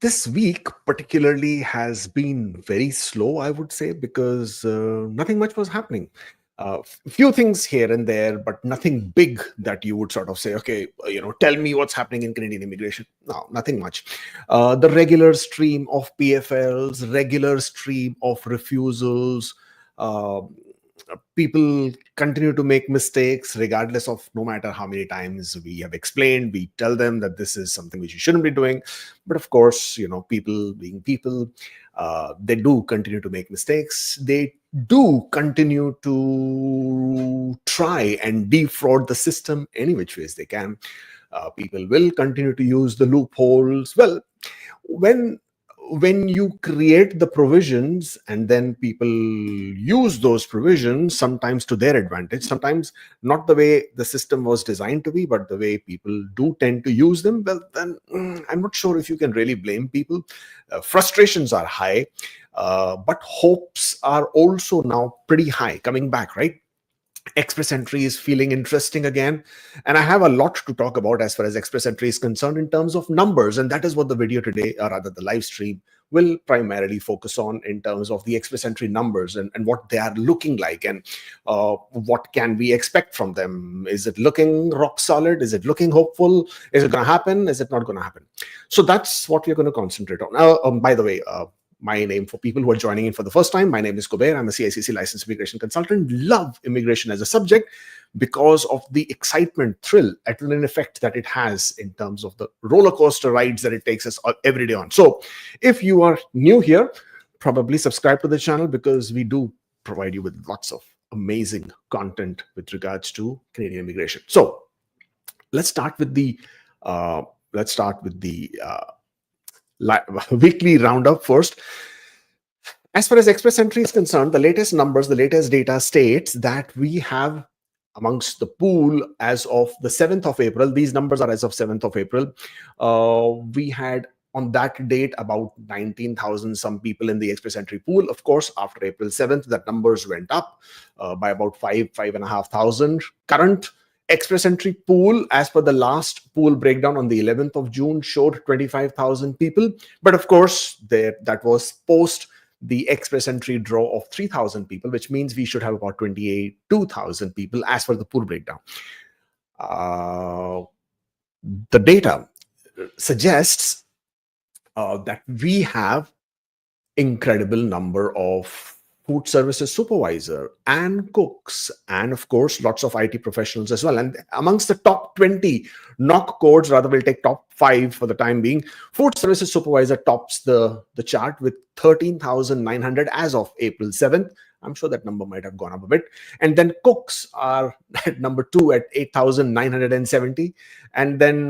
This week particularly has been very slow, I would say, because nothing much was happening. Few things here and there, but nothing big that you would sort of say, okay, tell me what's happening in Canadian immigration. No, nothing much. The regular stream of PFLs, regular stream of refusals. Uh, People continue to make mistakes regardless of, no matter how many times we have explained, we tell them that this is something which you shouldn't be doing. But of course, people being people, they do continue to make mistakes. They do continue to try and defraud the system any which ways they can. People will continue to use the loopholes. Well, when you create the provisions and then people use those provisions, sometimes to their advantage, sometimes not the way the system was designed to be, but the way people do tend to use them, well, then I'm not sure if you can really blame people. Frustrations are high, but hopes are also now pretty high, coming back, right? Express Entry is feeling interesting again. And I have a lot to talk about as far as Express Entry is concerned in terms of numbers. And that is what the video today, or rather the live stream, will primarily focus on in terms of the Express Entry numbers and what they are looking like, and what can we expect from them. Is it looking rock solid? Is it looking hopeful? Is it going to happen? Is it not going to happen? So that's what we're going to concentrate on. By the way, my name, for people who are joining in for the first time, my name is Kubeir. I'm a CICC licensed immigration consultant. Love immigration as a subject because of the excitement, thrill, adrenaline effect that it has in terms of the roller coaster rides that it takes us every day on. So if you are new here, probably subscribe to the channel, because we do provide you with lots of amazing content with regards to Canadian immigration. So let's start with the weekly roundup first. As far as Express Entry is concerned, the latest numbers, the latest data states that we have amongst the pool as of the 7th of April, these numbers are as of 7th of April, we had on that date about 19,000 some people in the Express Entry pool. Of course, after April 7th, that numbers went up by about 5,500. Current Express Entry pool, as per the last pool breakdown on the 11th of June, showed 25,000 people. But of course, that was post the Express Entry draw of 3,000 people, which means we should have about 22,000 people as per the pool breakdown. The data suggests that we have incredible number of food services supervisor and cooks, and of course lots of IT professionals as well. And amongst the top 20 knock codes, rather we'll take top 5 for the time being, food services supervisor tops the chart with 13,900 as of April 7th. I'm sure that number might have gone up a bit. And then cooks are at number 2 at 8,970. And then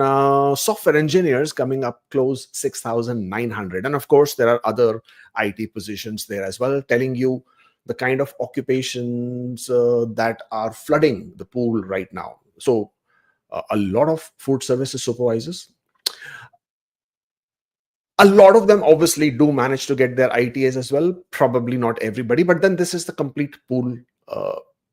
software engineers coming up close, 6,900. And of course, there are other IT positions there as well, telling you the kind of occupations that are flooding the pool right now. So a lot of food services supervisors. A lot of them obviously do manage to get their ITAs as well. Probably not everybody, but then this is the complete pool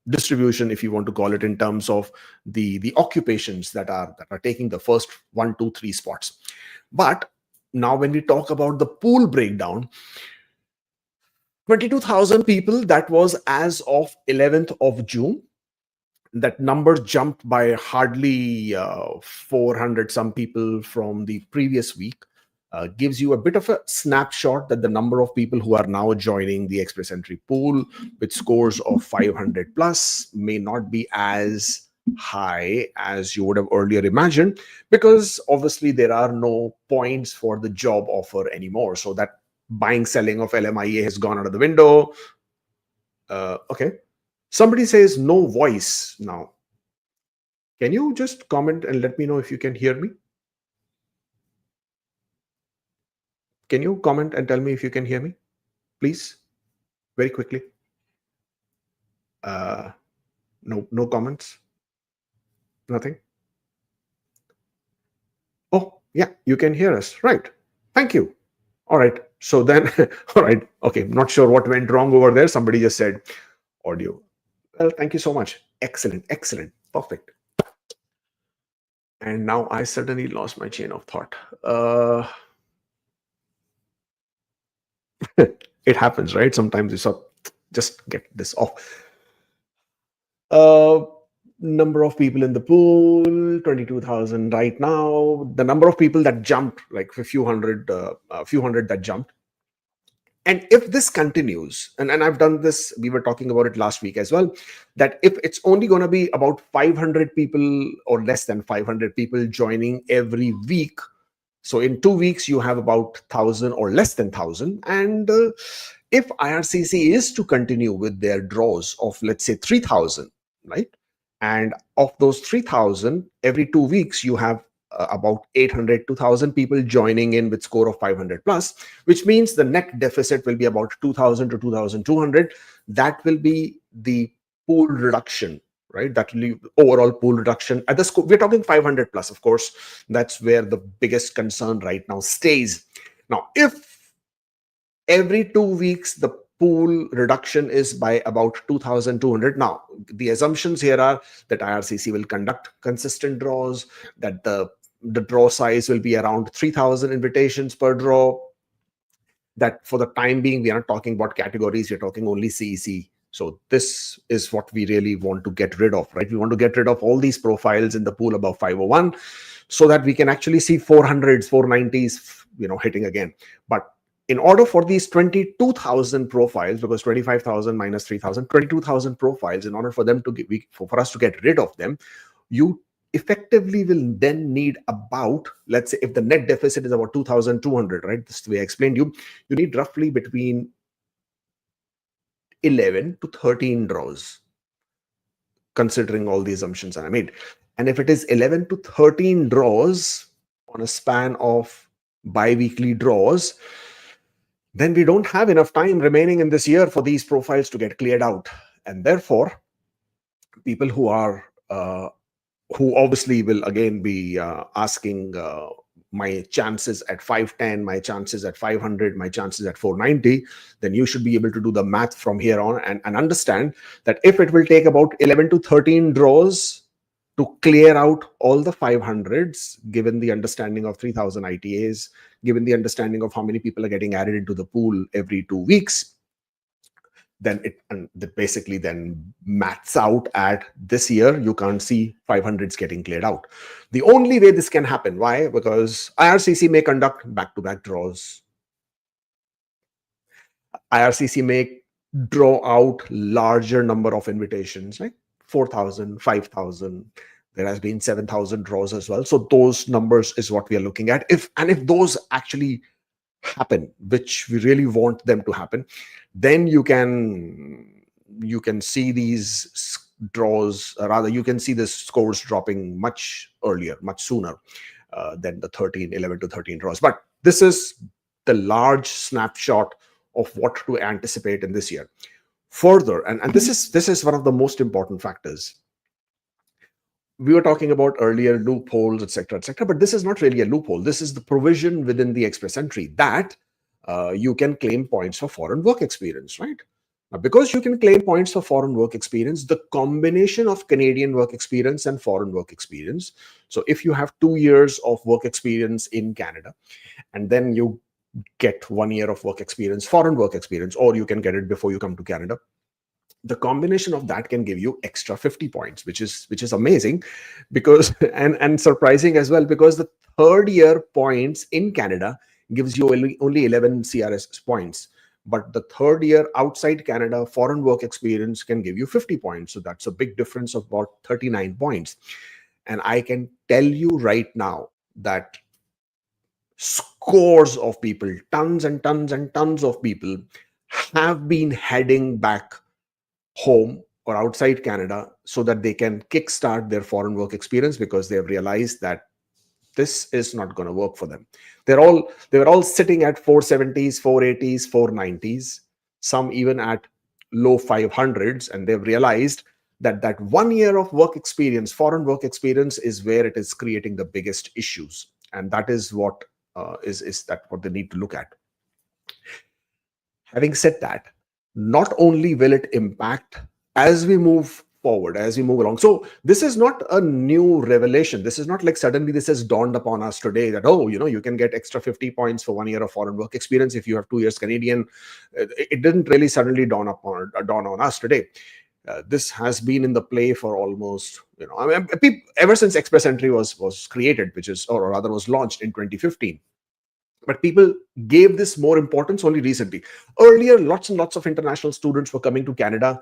distribution, if you want to call it, in terms of the occupations that are taking the first 1, 2, 3 spots. But now when we talk about the pool breakdown, 22,000 people, that was as of 11th of June. That number jumped by hardly 400 some people from the previous week. Gives you a bit of a snapshot that the number of people who are now joining the Express Entry pool with scores of 500 plus may not be as high as you would have earlier imagined, because obviously there are no points for the job offer anymore. So that buying, selling of LMIA has gone out of the window. Okay. Somebody says no voice now. Can you just comment and let me know if you can hear me? Can you comment and tell me if you can hear me, please? Very quickly. No comments? Nothing? Oh, yeah, you can hear us. Right. Thank you. All right. So then, all right. Okay. Not sure what went wrong over there. Somebody just said audio. Well, thank you so much. Excellent. Excellent. Perfect. And now I suddenly lost my chain of thought. It happens, right? Sometimes you sort just get this off. Uh, Number of people in the pool, 22,000 right now. The number of people that jumped, like a few hundred that jumped. And if this continues, and I've done this, we were talking about it last week as well, that if it's only going to be about 500 people or less than 500 people joining every week, so in 2 weeks, you have about 1,000 or less than 1,000. And if IRCC is to continue with their draws of, let's say, 3,000, right? And of those 3,000, every 2 weeks, you have about 800 to 1,000 people joining in with score of 500 plus, which means the net deficit will be about 2,000 to 2,200. That will be the pool reduction, right? That will be overall pool reduction at the score. We're talking 500 plus, of course. That's where the biggest concern right now stays. Now, if every 2 weeks the pool reduction is by about 2,200, now the assumptions here are that IRCC will conduct consistent draws, that the draw size will be around 3,000 invitations per draw, that for the time being we are not talking about categories, we're talking only CEC. So this is what we really want to get rid of, right? We want to get rid of all these profiles in the pool above 501 so that we can actually see 400s, 490s, hitting again. But in order for these 22,000 profiles, because 25,000 minus 3,000, 22,000 profiles, in order for them to for us to get rid of them, you effectively will then need about, let's say, if the net deficit is about 2,200, right? This is the way I explained you need roughly between 11 to 13 draws, considering all the assumptions I made. And if it is 11 to 13 draws on a span of bi-weekly draws, then we don't have enough time remaining in this year for these profiles to get cleared out. And therefore, people who obviously will again be asking my chances at 510, my chances at 500, my chances at 490, then you should be able to do the math from here on and understand that if it will take about 11 to 13 draws to clear out all the 500s, given the understanding of 3,000 ITAs, given the understanding of how many people are getting added into the pool every 2 weeks, then that basically then maths out at this year. You can't see 500s getting cleared out. The only way this can happen, why? Because IRCC may conduct back-to-back draws. IRCC may draw out larger number of invitations, like 4,000, 5,000. There has been 7,000 draws as well. So those numbers is what we are looking at. If those actually happen, which we really want them to happen, then you can see these draws, rather you can see the scores dropping much earlier, much sooner than the 11 to 13 draws. But this is the large snapshot of what to anticipate in this year. Further, and this is one of the most important factors. We were talking about earlier loopholes, etc., but this is not really a loophole. This is the provision within the express entry that you can claim points for foreign work experience, right? Now, because you can claim points for foreign work experience, the combination of Canadian work experience and foreign work experience. So if you have 2 years of work experience in Canada, and then you get 1 year of work experience, foreign work experience, or you can get it before you come to Canada, the combination of that can give you extra 50 points, which is amazing, because and surprising as well, because the third year points in Canada gives you only 11 CRS points, but the third year outside Canada foreign work experience can give you 50 points. So that's a big difference of about 39 points. And I can tell you right now that scores of people, tons and tons and tons of people have been heading back home or outside Canada so that they can kickstart their foreign work experience, because they have realized that this is not going to work for them. They were all sitting at 470s, 480s, 490s, some even at low 500s, and they've realized that 1 year of work experience, foreign work experience, is where it is creating the biggest issues, and that is what what they need to look at. Having said that, not only will it impact as we move forward, as we move along. So this is not a new revelation. This is not like suddenly this has dawned upon us today that, oh, you can get extra 50 points for 1 year of foreign work experience if you have 2 years Canadian. It didn't really suddenly dawn on us today. This has been in the play for almost, I mean, ever since Express Entry was created, which is, or rather was launched in 2015. But people gave this more importance only recently. Earlier, lots and lots of international students were coming to Canada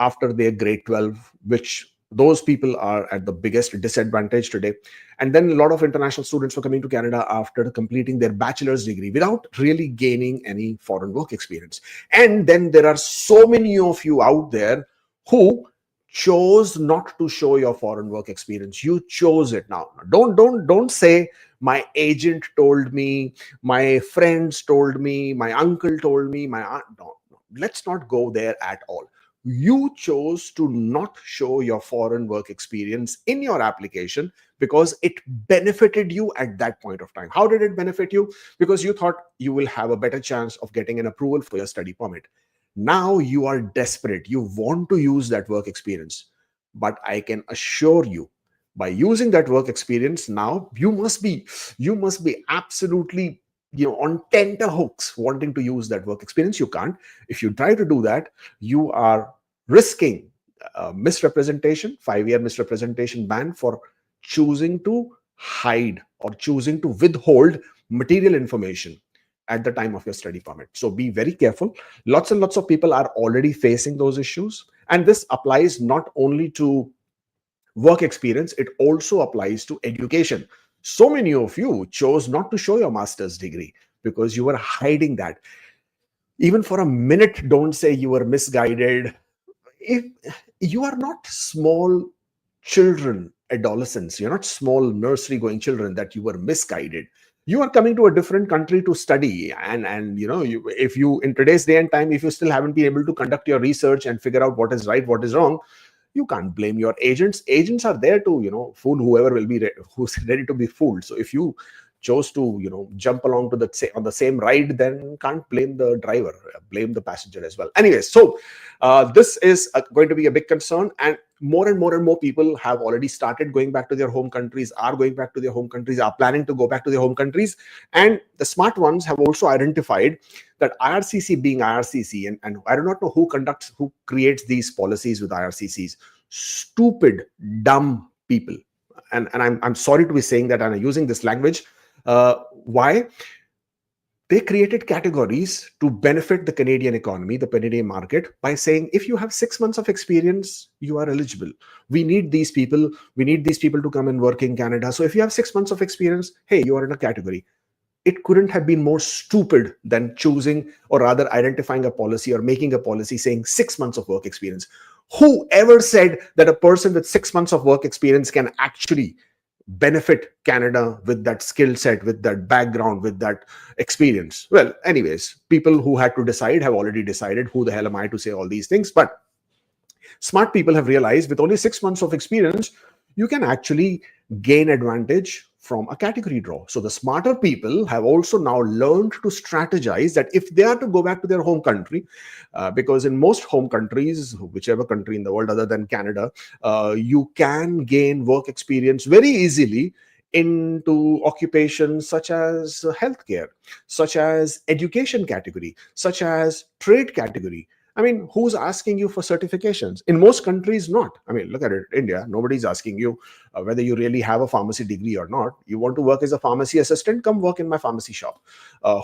after their grade 12, which those people are at the biggest disadvantage today. And then a lot of international students were coming to Canada after completing their bachelor's degree without really gaining any foreign work experience. And then there are so many of you out there who chose not to show your foreign work experience. You chose it. Now don't say my agent told me, my friends told me, my uncle told me, my aunt. No, let's not go there at all. You chose to not show your foreign work experience in your application because it benefited you at that point of time. How did it benefit you? Because you thought you will have a better chance of getting an approval for your study permit. Now you are desperate. You want to use that work experience. But I can assure you, by using that work experience, now you must be absolutely on tenterhooks wanting to use that work experience. You can't. If you try to do that, you are risking misrepresentation, 5-year misrepresentation ban for choosing to hide or choosing to withhold material information at the time of your study permit. So be very careful. Lots and lots of people are already facing those issues. And this applies not only to work experience, it also applies to education. So many of you chose not to show your master's degree because you were hiding that. Even for a minute, don't say you were misguided. If you are not small children, adolescents, you're not small nursery going children that you were misguided. You are coming to a different country to study, and if you in today's day and time, if you still haven't been able to conduct your research and figure out what is right, what is wrong, you can't blame your agents. Agents are there to fool whoever will be who's ready to be fooled. So if you chose to jump along to on the same ride, then can't blame the driver, blame the passenger as well. Anyways, so this is going to be a big concern, and more and more people have already started going back to their home countries, are going back to their home countries, are planning to go back to their home countries. And the smart ones have also identified that IRCC being IRCC, and I do not know who creates these policies with IRCCs, stupid, dumb people. And I'm sorry to be saying that, and I'm using this language. Why? They created categories to benefit the Canadian economy, the Canadian market, by saying, if you have 6 months of experience, you are eligible. We need these people. We need these people to come and work in Canada. So if you have 6 months of experience, hey, you are in a category. It couldn't have been more stupid than choosing, or rather identifying a policy or making a policy saying 6 months of work experience. Whoever said that a person with 6 months of work experience can actually benefit Canada with that skill set, with that background, with that experience? Well, anyways, people who had to decide have already decided. Who the hell am I to say all these things? But smart people have realized with only 6 months of experience, you can actually gain advantage from a category draw. So the smarter people have also now learned to strategize that if they are to go back to their home country, because in most home countries, whichever country in the world other than Canada, you can gain work experience very easily into occupations such as healthcare, such as education category, such as trade category. I mean, who's asking you for certifications? In most countries, not. I mean, look at it. India, nobody's asking you whether you really have a pharmacy degree or not. You want to work as a pharmacy assistant? Come work in my pharmacy shop.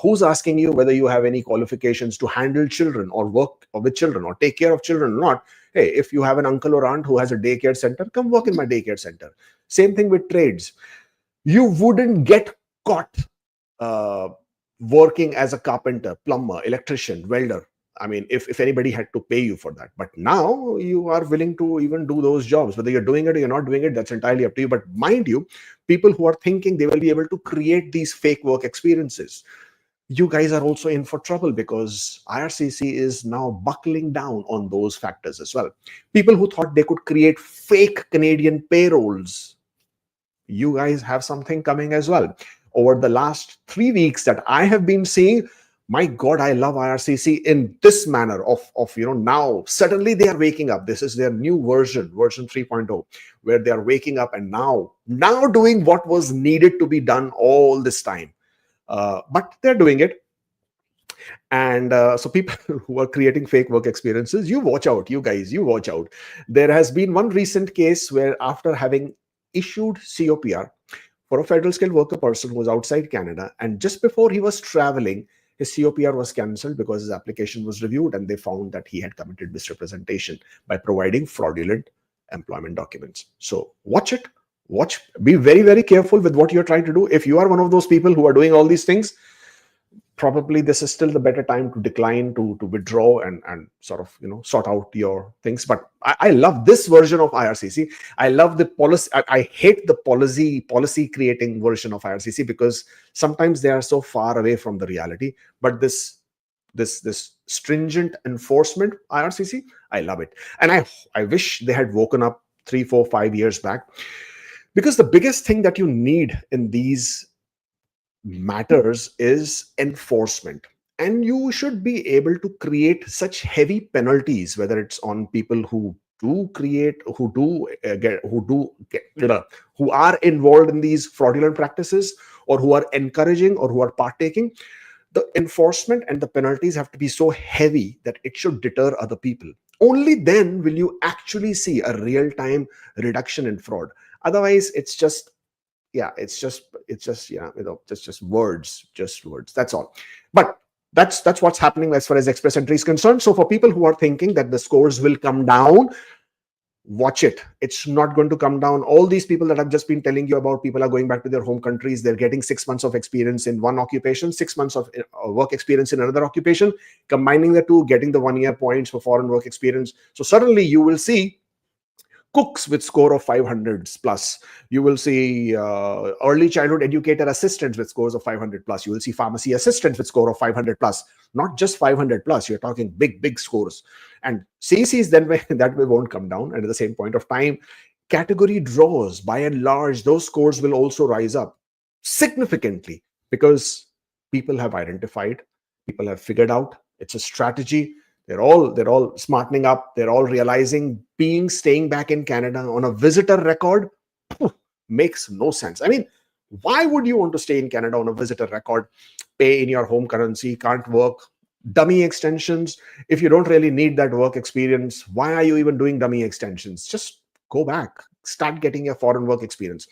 Who's asking you whether you have any qualifications to handle children or work with children or take care of children or not? Hey, if you have an uncle or aunt who has a daycare center, come work in my daycare center. Same thing with trades. You wouldn't get caught working as a carpenter, plumber, electrician, welder. I mean, if anybody had to pay you for that. But now you are willing to even do those jobs. Whether you're doing it or you're not doing it, that's entirely up to you. But mind you, people who are thinking they will be able to create these fake work experiences, you guys are also in for trouble, because IRCC is now buckling down on those factors as well. People who thought they could create fake Canadian payrolls, you guys have something coming as well. Over the last 3 weeks that I have been seeing, my God, I love IRCC in this manner of now suddenly they are waking up. This is their new version 3.0, where they are waking up and now doing what was needed to be done all this time. But they're doing it. And so people who are creating fake work experiences, you watch out, you guys, you watch out. There has been one recent case where after having issued COPR for a federal skilled worker person who was outside Canada, and just before he was traveling, his COPR was cancelled because his application was reviewed and they found that he had committed misrepresentation by providing fraudulent employment documents. So watch it. Watch, be very, very careful with what you're trying to do. If you are one of those people who are doing all these things, probably this is still the better time to decline, to withdraw, and sort of sort out your things. But I love this version of IRCC. I love the policy. I hate the policy creating version of IRCC, because sometimes they are so far away from the reality. But this stringent enforcement IRCC, I love it. And I wish they had woken up 3, 4, 5 years back, because the biggest thing that you need in these matters is enforcement. And you should be able to create such heavy penalties, whether it's on people who do create, who are involved in these fraudulent practices, or who are encouraging, or who are partaking. The enforcement and the penalties have to be so heavy that it should deter other people. Only then will you actually see a real-time reduction in fraud. Otherwise, it's just words, that's all. But that's what's happening as far as express entry is concerned. So for people who are thinking that the scores will come down, watch it. It's not going to come down. All these people that I've just been telling you about, people are going back to their home countries. They're getting 6 months of experience in one occupation, 6 months of work experience in another occupation, combining the two, getting the 1 year points for foreign work experience. So suddenly you will see cooks with score of 500s plus. You will see early childhood educator assistants with scores of 500 plus. You will see pharmacy assistants with score of 500 plus. Not just 500 plus, you're talking big scores. And CECs then that way won't come down. And at the same point of time, category draws, by and large, those scores will also rise up significantly, because people have identified, people have figured out, it's a strategy. They're all smartening up. They're all realizing staying back in Canada on a visitor record makes no sense. I mean, why would you want to stay in Canada on a visitor record, pay in your home currency, can't work, dummy extensions? If you don't really need that work experience, why are you even doing dummy extensions? Just go back, start getting your foreign work experience.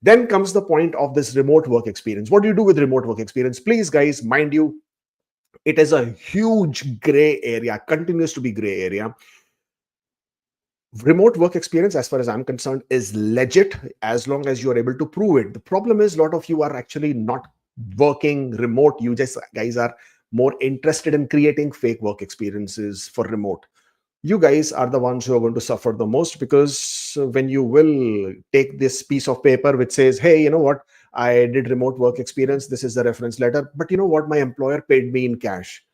Then comes the point of this remote work experience. What do you do with remote work experience? Please, guys, mind you, it is a huge gray area, continues to be gray area. Remote work experience, as far as I'm concerned, is legit as long as you are able to prove it. The problem is a lot of you are actually not working remote. You just guys are more interested in creating fake work experiences for remote. You guys are the ones who are going to suffer the most, because when you will take this piece of paper which says, hey, you know what, I did remote work experience, this is the reference letter, but you know what, my employer paid me in cash.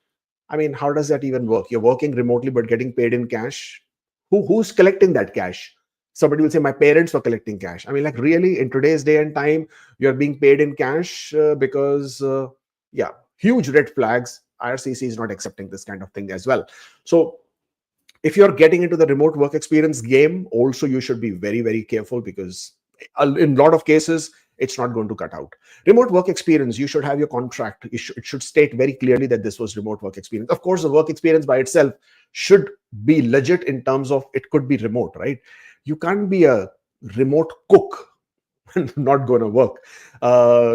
I mean, how does that even work? You're working remotely but getting paid in cash. Who's collecting that cash? Somebody will say, my parents were collecting cash. I mean, like, really, in today's day and time, you're being paid in cash? Because huge red flags. IRCC is not accepting this kind of thing as well. So if you're getting into the remote work experience game, also you should be very, very careful, because in a lot of cases, it's not going to cut out. Remote work experience, you should have your contract. It should state very clearly that this was remote work experience. Of course, the work experience by itself should be legit in terms of it could be remote, right? You can't be a remote cook and not going to work.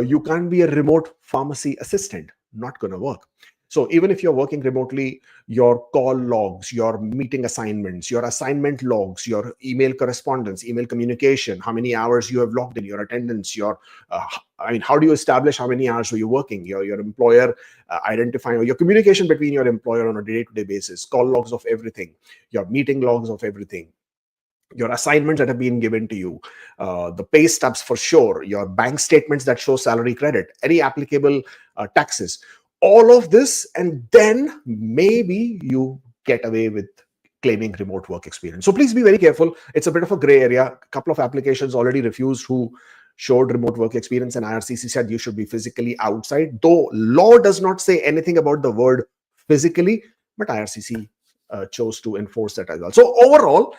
You can't be a remote pharmacy assistant, not going to work. So even if you're working remotely, your call logs, your meeting assignments, your assignment logs, your email correspondence, email communication, how many hours you have logged in, your attendance, how do you establish how many hours are you working? Your employer identifying, or your communication between your employer on a day-to-day basis, call logs of everything, your meeting logs of everything, your assignments that have been given to you, the pay stubs for sure, your bank statements that show salary credit, any applicable taxes, all of this, and then maybe you get away with claiming remote work experience. So please be very careful. It's a bit of a gray area. A couple of applications already refused who showed remote work experience, and IRCC said you should be physically outside, though law does not say anything about the word physically, but IRCC chose to enforce that as well. So overall,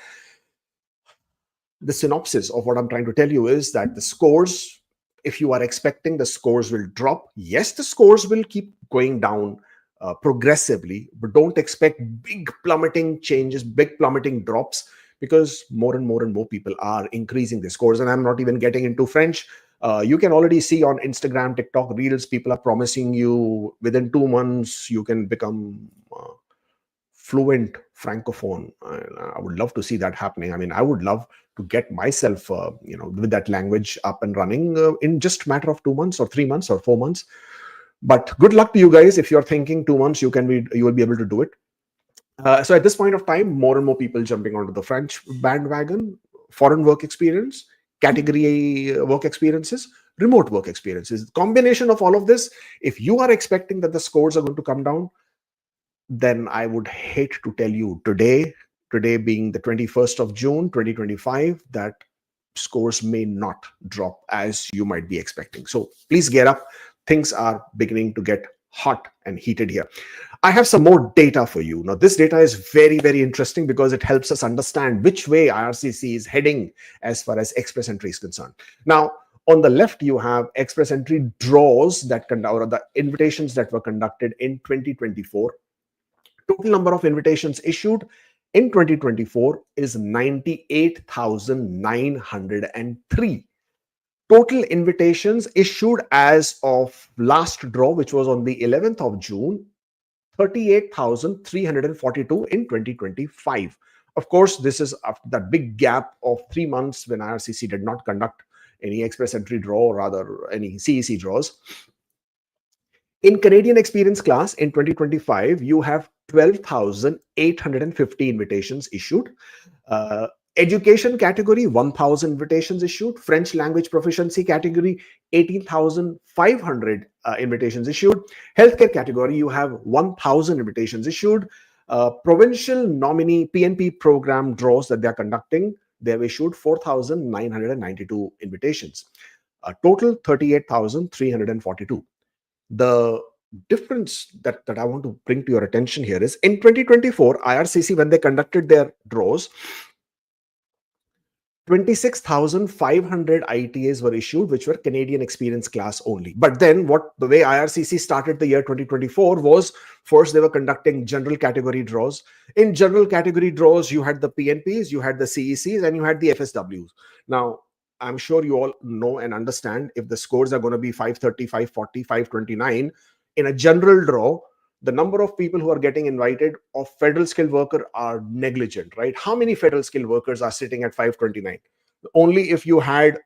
the synopsis of what I'm trying to tell you is that the scores, if you are expecting the scores will drop, yes, the scores will keep going down progressively, but don't expect big plummeting changes, big plummeting drops, because more and more and more people are increasing the scores. And I'm not even getting into French. You can already see on Instagram, TikTok, Reels, people are promising you within 2 months you can become fluent francophone. I would love to see that happening. I mean, I would love to get myself with that language up and running in just a matter of 2 months or 3 months or 4 months. But good luck to you guys. If you're thinking 2 months, you will be able to do it. So at this point of time, more and more people jumping onto the French bandwagon, foreign work experience, category work experiences, remote work experiences. Combination of all of this, if you are expecting that the scores are going to come down, then I would hate to tell you today being the 21st of June, 2025, that scores may not drop as you might be expecting. So please get up. Things are beginning to get hot and heated here. I have some more data for you. Now, this data is very, very interesting because it helps us understand which way IRCC is heading as far as express entry is concerned. Now, on the left, you have express entry draws that or the invitations that were conducted in 2024. Total number of invitations issued in 2024 is 98,903. Total invitations issued as of last draw, which was on the 11th of June, 38,342 in 2025. Of course, this is after that big gap of 3 months when IRCC did not conduct any express entry draw, or rather any CEC draws. In Canadian experience class in 2025, you have 12,850 invitations issued. Education category, 1,000 invitations issued. French language proficiency category, 18,500 invitations issued. Healthcare category, you have 1,000 invitations issued. Provincial nominee PNP program draws that they are conducting, they have issued 4,992 invitations. Total 38,342. The difference that I want to bring to your attention here is in 2024, IRCC, when they conducted their draws, 26,500 ITAs were issued, which were Canadian experience class only. But then the way IRCC started the year 2024 was, first they were conducting general category draws. In general category draws, you had the PNPs, you had the CECs, and you had the FSWs. Now, I'm sure you all know and understand, if the scores are going to be 530, 540, 529, in a general draw, the number of people who are getting invited of federal skilled worker are negligent, right? How many federal skilled workers are sitting at 529? Only if you had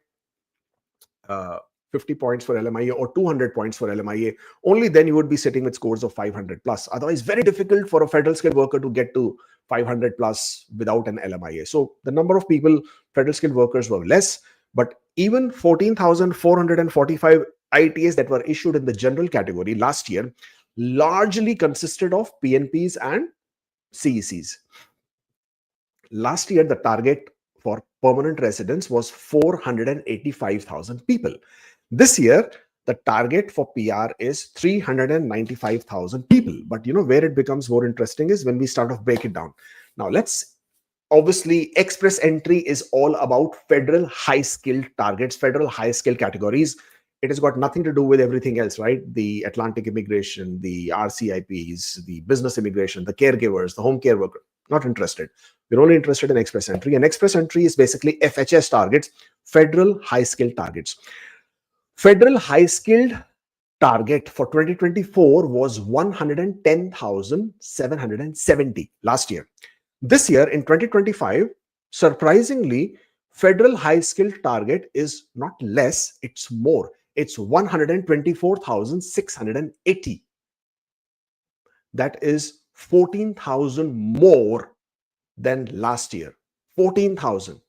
50 points for LMIA or 200 points for LMIA, only then you would be sitting with scores of 500 plus. Otherwise, very difficult for a federal skilled worker to get to 500 plus without an LMIA. So the number of people, federal skilled workers, were less. But even 14,445 ITAs that were issued in the general category last year largely consisted of PNPs and CECs. Last year, the target for permanent residents was 485,000 people. This year, the target for PR is 395,000 people. But where it becomes more interesting is when we start to break it down. Now, obviously, express entry is all about federal high-skilled targets, federal high-skilled categories. It has got nothing to do with everything else, right? The Atlantic immigration, the RCIPs, the business immigration, the caregivers, the home care worker. Not interested. We're only interested in express entry. And express entry is basically FHS targets, federal high-skilled targets. Federal high-skilled target for 2024 was 110,770 last year. This year, in 2025, surprisingly, federal high-skilled target is not less, it's more. It's 124,680. That is 14,000 more than last year. 14,000.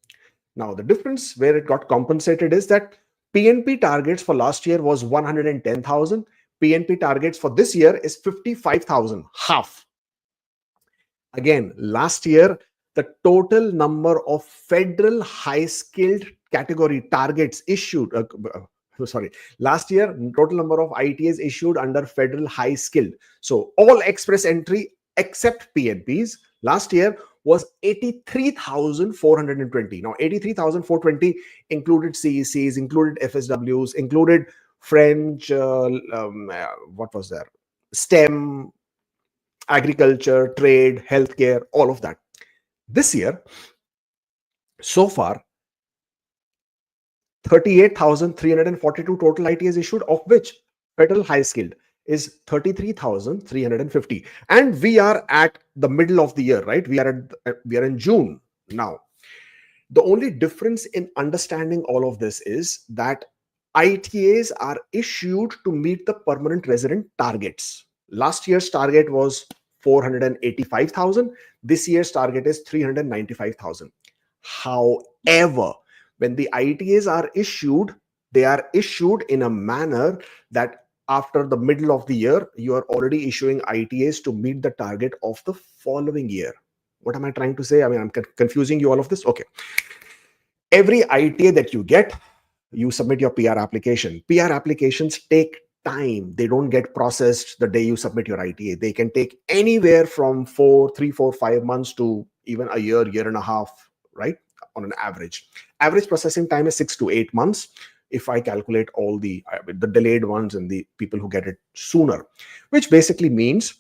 Now, the difference where it got compensated is that PNP targets for last year was 110,000. PNP targets for this year is 55,000, half. Again, last year, the total number of federal high-skilled category targets issued, sorry, last year, total number of ITAs issued under federal high skilled. So all express entry except PNPs last year was 83,420. Now, 83,420 included CECs, included FSWs, included French, what was there? STEM, agriculture, trade, healthcare, all of that. This year, so far, 38,342 total ITAs issued, of which federal high skilled is 33,350. And we are at the middle of the year, right? We are in June now. The only difference in understanding all of this is that ITAs are issued to meet the permanent resident targets. Last year's target was 485,000. This year's target is 395,000. However, when the ITAs are issued, they are issued in a manner that after the middle of the year, you are already issuing ITAs to meet the target of the following year. What am I trying to say? I mean, I'm confusing you all of this. Okay. Every ITA that you get, you submit your PR application. PR applications take time. They don't get processed the day you submit your ITA. They can take anywhere from 3, 4, 5 months to even a year, year and a half, right? On an average. Average processing time is 6 to 8 months. If I calculate all the delayed ones and the people who get it sooner, which basically means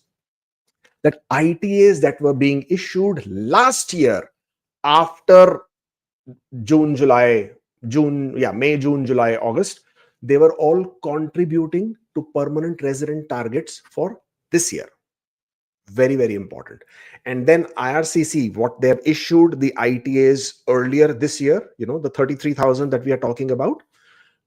that ITAs that were being issued last year after May, June, July, August, they were all contributing to permanent resident targets for this year. Very, very important. And then IRCC, what they have issued the ITAs earlier this year, the 33,000 that we are talking about,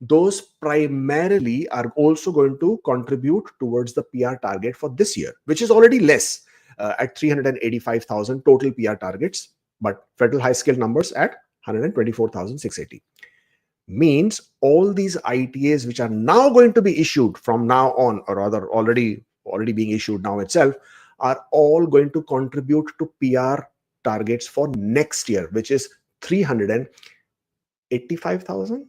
those primarily are also going to contribute towards the PR target for this year, which is already less at 385,000 total PR targets, but federal high skill numbers at 124,680. Means all these ITAs which are now going to be issued from now on, or rather already being issued now itself, are all going to contribute to PR targets for next year, which is 380,000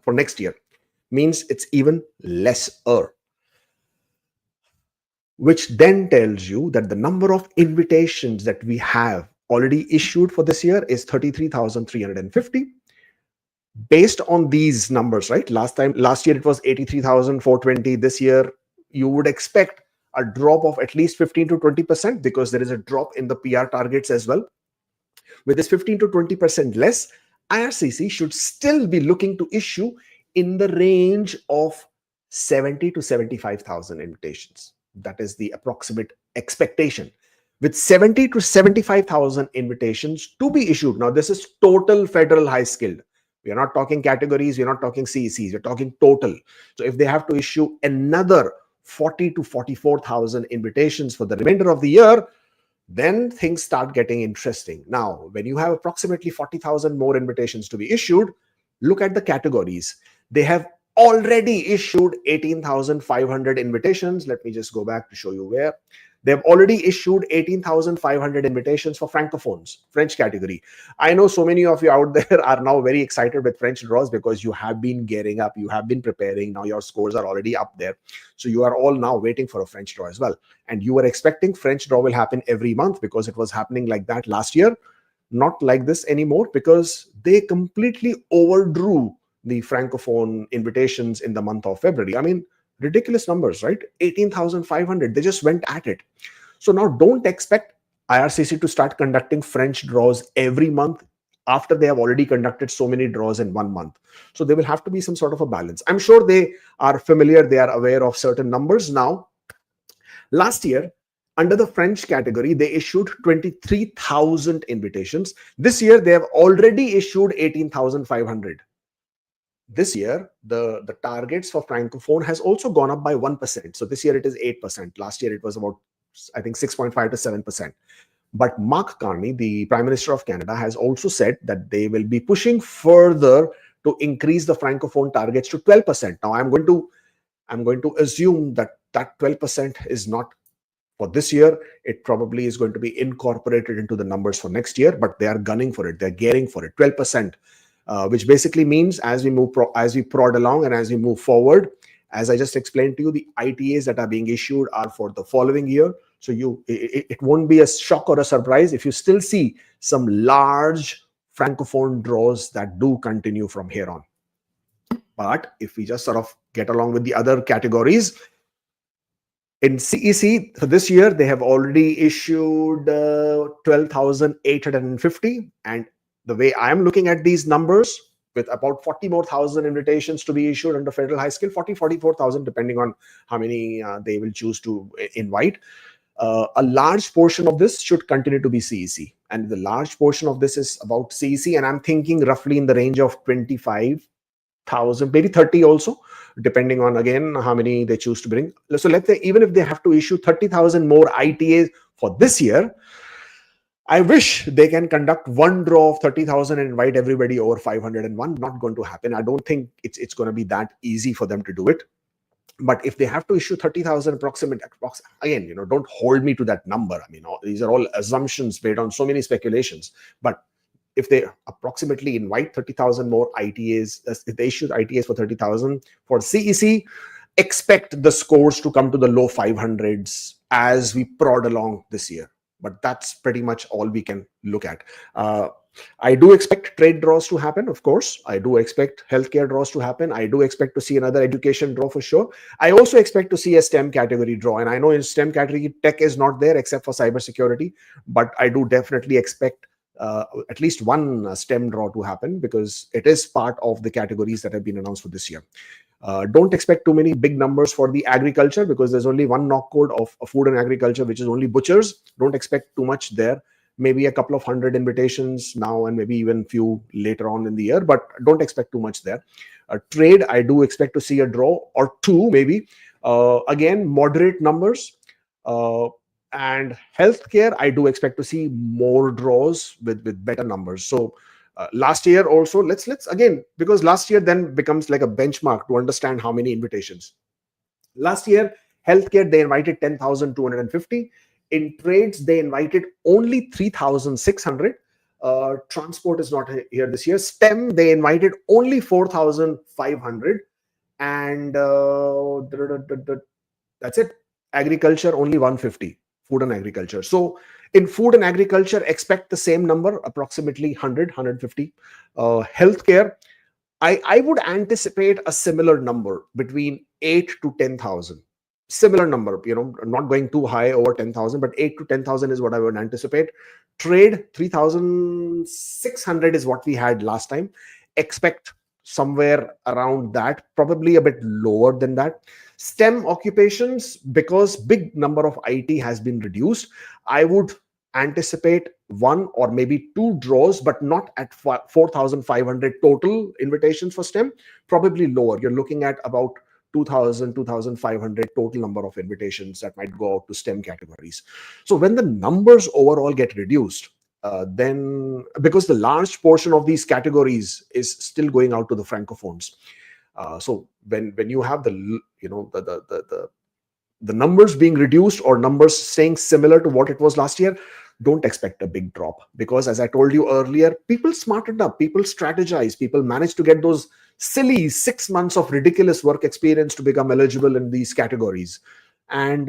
for next year. Means it's even lesser, which then tells you that the number of invitations that we have already issued for this year is 33,350. Based on these numbers, right? Last year it was 83,420. This year you would expect a drop of at least 15 to 20% because there is a drop in the PR targets as well. With this 15 to 20% less, IRCC should still be looking to issue in the range of 70 to 75,000 invitations. That is the approximate expectation. With 70 to 75,000 invitations to be issued. Now, this is total federal high skilled. We are not talking categories. We are not talking CECs. We're talking total. So if they have to issue another 40 to 44,000 invitations for the remainder of the year, then things start getting interesting. Now, when you have approximately 40,000 more invitations to be issued, look at the categories. They have already issued 18,500 invitations. Let me just go back to show you where. They've already issued 18,500 invitations for Francophones, French category. I know so many of you out there are now very excited with French draws because you have been gearing up, you have been preparing. Now your scores are already up there. So you are all now waiting for a French draw as well. And you were expecting French draw will happen every month because it was happening like that last year. Not like this anymore because they completely overdrew the Francophone invitations in the month of February. I mean, ridiculous numbers, right? 18,500. They just went at it. So now don't expect IRCC to start conducting French draws every month after they have already conducted so many draws in 1 month. So there will have to be some sort of a balance. I'm sure they are familiar. They are aware of certain numbers now. Last year, under the French category, they issued 23,000 invitations. This year, they have already issued 18,500. This year, the targets for Francophone has also gone up by 1%. So this year it is 8%. Last year it was about, I think, 6.5 to 7%. But Mark Carney, the Prime Minister of Canada, has also said that they will be pushing further to increase the Francophone targets to 12%. Now, I'm going to assume that 12% is not for this year. It probably is going to be incorporated into the numbers for next year, but they are gunning for it. They're gearing for it. 12%, which basically means as we as we prod along and as we move forward, as I just explained to you, the ITAs that are being issued are for the following year. So it won't be a shock or a surprise if you still see some large francophone draws that do continue from here on. But if we just sort of get along with the other categories, in CEC for this year, they have already issued 12,850. And the way I'm looking at these numbers, with about 40 more thousand invitations to be issued under federal high skill, 44,000, depending on how many they will choose to invite. A large portion of this should continue to be CEC. And the large portion of this is about CEC. And I'm thinking roughly in the range of 25,000, maybe 30 also, depending on, again, how many they choose to bring. So let's say even if they have to issue 30,000 more ITAs for this year, I wish they can conduct one draw of 30,000 and invite everybody over 501. Not going to happen. I don't think it's going to be that easy for them to do it. But if they have to issue 30,000 approximate, again, don't hold me to that number. I mean, these are all assumptions based on so many speculations. But if they approximately invite 30,000 more ITAs, if they issue ITAs for 30,000 for CEC, expect the scores to come to the low 500s as we prod along this year. But that's pretty much all we can look at. I do expect trade draws to happen, of course. I do expect healthcare draws to happen. I do expect to see another education draw for sure. I also expect to see a STEM category draw. And I know in STEM category, tech is not there except for cybersecurity. But I do definitely expect at least one STEM draw to happen, because it is part of the categories that have been announced for this year. Don't expect too many big numbers for the agriculture, because there's only one knock code of food and agriculture, which is only butchers. Don't expect too much there. Maybe a couple of hundred invitations now and maybe even few later on in the year, but don't expect too much there. Trade, I do expect to see a draw or two, maybe. Again, moderate numbers. And healthcare, I do expect to see more draws with better numbers. So last year also, let's again, because last year then becomes like a benchmark to understand how many invitations. Last year, healthcare, they invited 10,250. In trades, they invited only 3,600. Transport is not here this year. STEM, they invited only 4,500. And that's it. Agriculture, only 150. Food and agriculture. So in food and agriculture, expect the same number, approximately 100, 150. Healthcare, I would anticipate a similar number, between 8 to 10,000. Similar number, not going too high over 10,000, but 8 to 10,000 is what I would anticipate. Trade, 3,600 is what we had last time. Expect somewhere around that, probably a bit lower than that. STEM occupations, because big number of IT has been reduced, I would anticipate one or maybe two draws, but not at 4,500 total invitations for STEM, probably lower. You're looking at about 2,000, 2,500 total number of invitations that might go out to STEM categories. So when the numbers overall get reduced, then because the large portion of these categories is still going out to the francophones. So when you have the numbers being reduced or numbers staying similar to what it was last year, don't expect a big drop, because as I told you earlier, people smartened up, people strategized, people managed to get those silly 6 months of ridiculous work experience to become eligible in these categories. And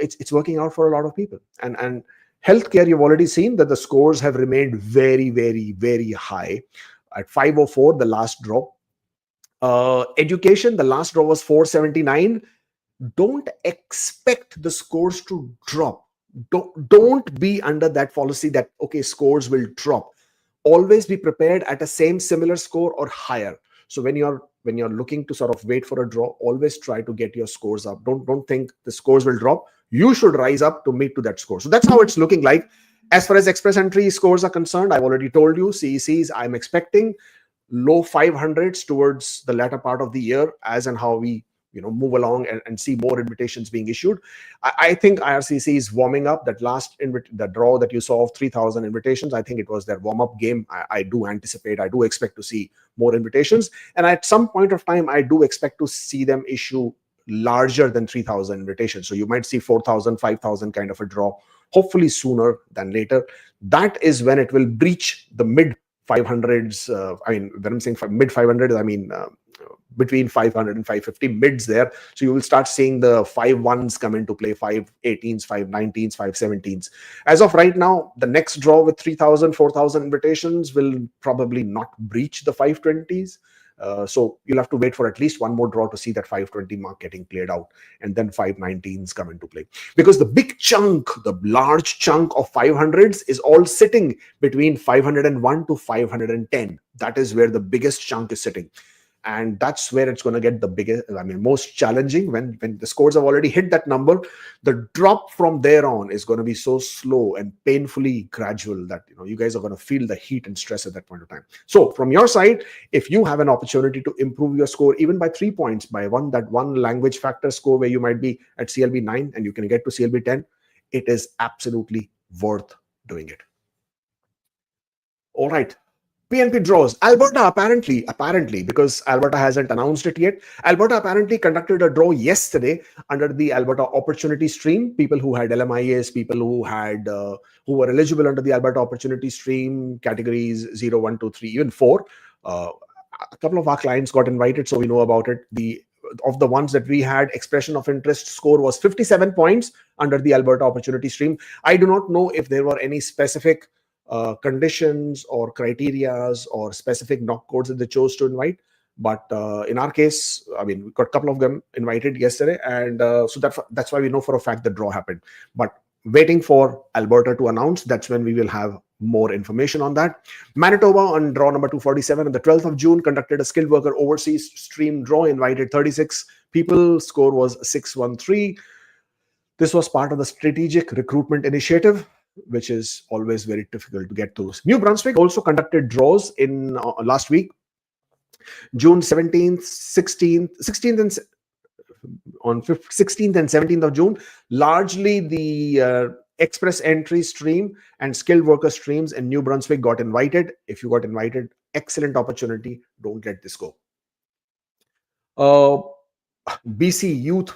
it's working out for a lot of people. And healthcare, you've already seen that the scores have remained very, very, very high. At 504, the last draw. Education, the last draw was 479. Don't expect the scores to drop. Don't be under that policy that, okay, scores will drop. Always be prepared at a similar score or higher. So when you're looking to sort of wait for a draw, always try to get your scores up. Don't think the scores will drop. You should rise up to meet to that score. So that's how it's looking like. As far as express entry scores are concerned, I've already told you, CECs, I'm expecting low 500s towards the latter part of the year, as and how we move along and see more invitations being issued. I think IRCC is warming up. That last the draw that you saw of 3,000 invitations, I think it was their warm-up game. I do expect to see more invitations. And at some point of time, I do expect to see them issue larger than 3,000 invitations. So you might see 4,000, 5,000 kind of a draw, hopefully sooner than later. That is when it will breach the mid 500s. I mean, when I'm saying mid 500s, I mean between 500 and 550 mids there. So you will start seeing the 5-1s come into play, 5-18s, 5-19s, 5-17s. As of right now, the next draw with 3,000, 4,000 invitations will probably not breach the 520s. So you'll have to wait for at least one more draw to see that 520 mark getting cleared out, and then 519s come into play. Because the big chunk, the large chunk of 500s is all sitting between 501 to 510. That is where the biggest chunk is sitting. And that's where it's going to get the biggest, I mean, most challenging. When the scores have already hit that number, the drop from there on is going to be so slow and painfully gradual that you guys are going to feel the heat and stress at that point of time. So from your side, if you have an opportunity to improve your score even by 3 points, by that one language factor score where you might be at CLB 9 and you can get to CLB 10, it is absolutely worth doing it. All right. PNP draws. Alberta apparently, because Alberta hasn't announced it yet, Alberta apparently conducted a draw yesterday under the Alberta Opportunity Stream. People who had LMIS, people who had who were eligible under the Alberta Opportunity Stream categories 0, 1, 2, 3, even 4. A couple of our clients got invited, so we know about it. Of the ones that we had, expression of interest score was 57 points under the Alberta Opportunity Stream. I do not know if there were any specific conditions or criterias or specific knock codes that they chose to invite. But in our case, I mean, we got a couple of them invited yesterday. And so that's why we know for a fact the draw happened. But waiting for Alberta to announce, that's when we will have more information on that. Manitoba on draw number 247 on the 12th of June conducted a skilled worker overseas stream draw, invited 36 people. Score was 613. This was part of the strategic recruitment initiative, which is always very difficult to get through. New Brunswick also conducted draws in last week, June 17th, 16th and on 16th and 17th of June. Largely the express entry stream and skilled worker streams in New Brunswick got invited. If you got invited, excellent opportunity. Don't let this go. BC youth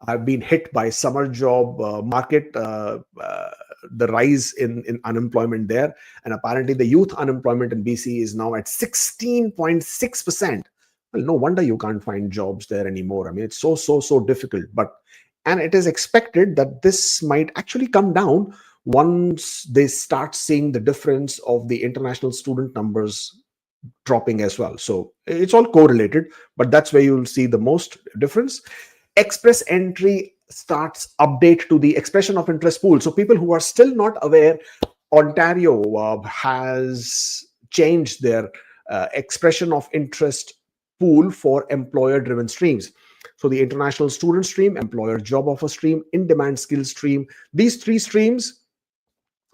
have been hit by summer job market, the rise in unemployment there. And apparently the youth unemployment in BC is now at 16.6%. Well, no wonder you can't find jobs there anymore. I mean, it's so difficult. And it is expected that this might actually come down once they start seeing the difference of the international student numbers dropping as well. So it's all correlated, but that's where you'll see the most difference. Express entry starts update to the expression of interest pool. So people who are still not aware, Ontario has changed their expression of interest pool for employer-driven streams. So the international student stream, employer job offer stream, in-demand skills stream, these 3 streams,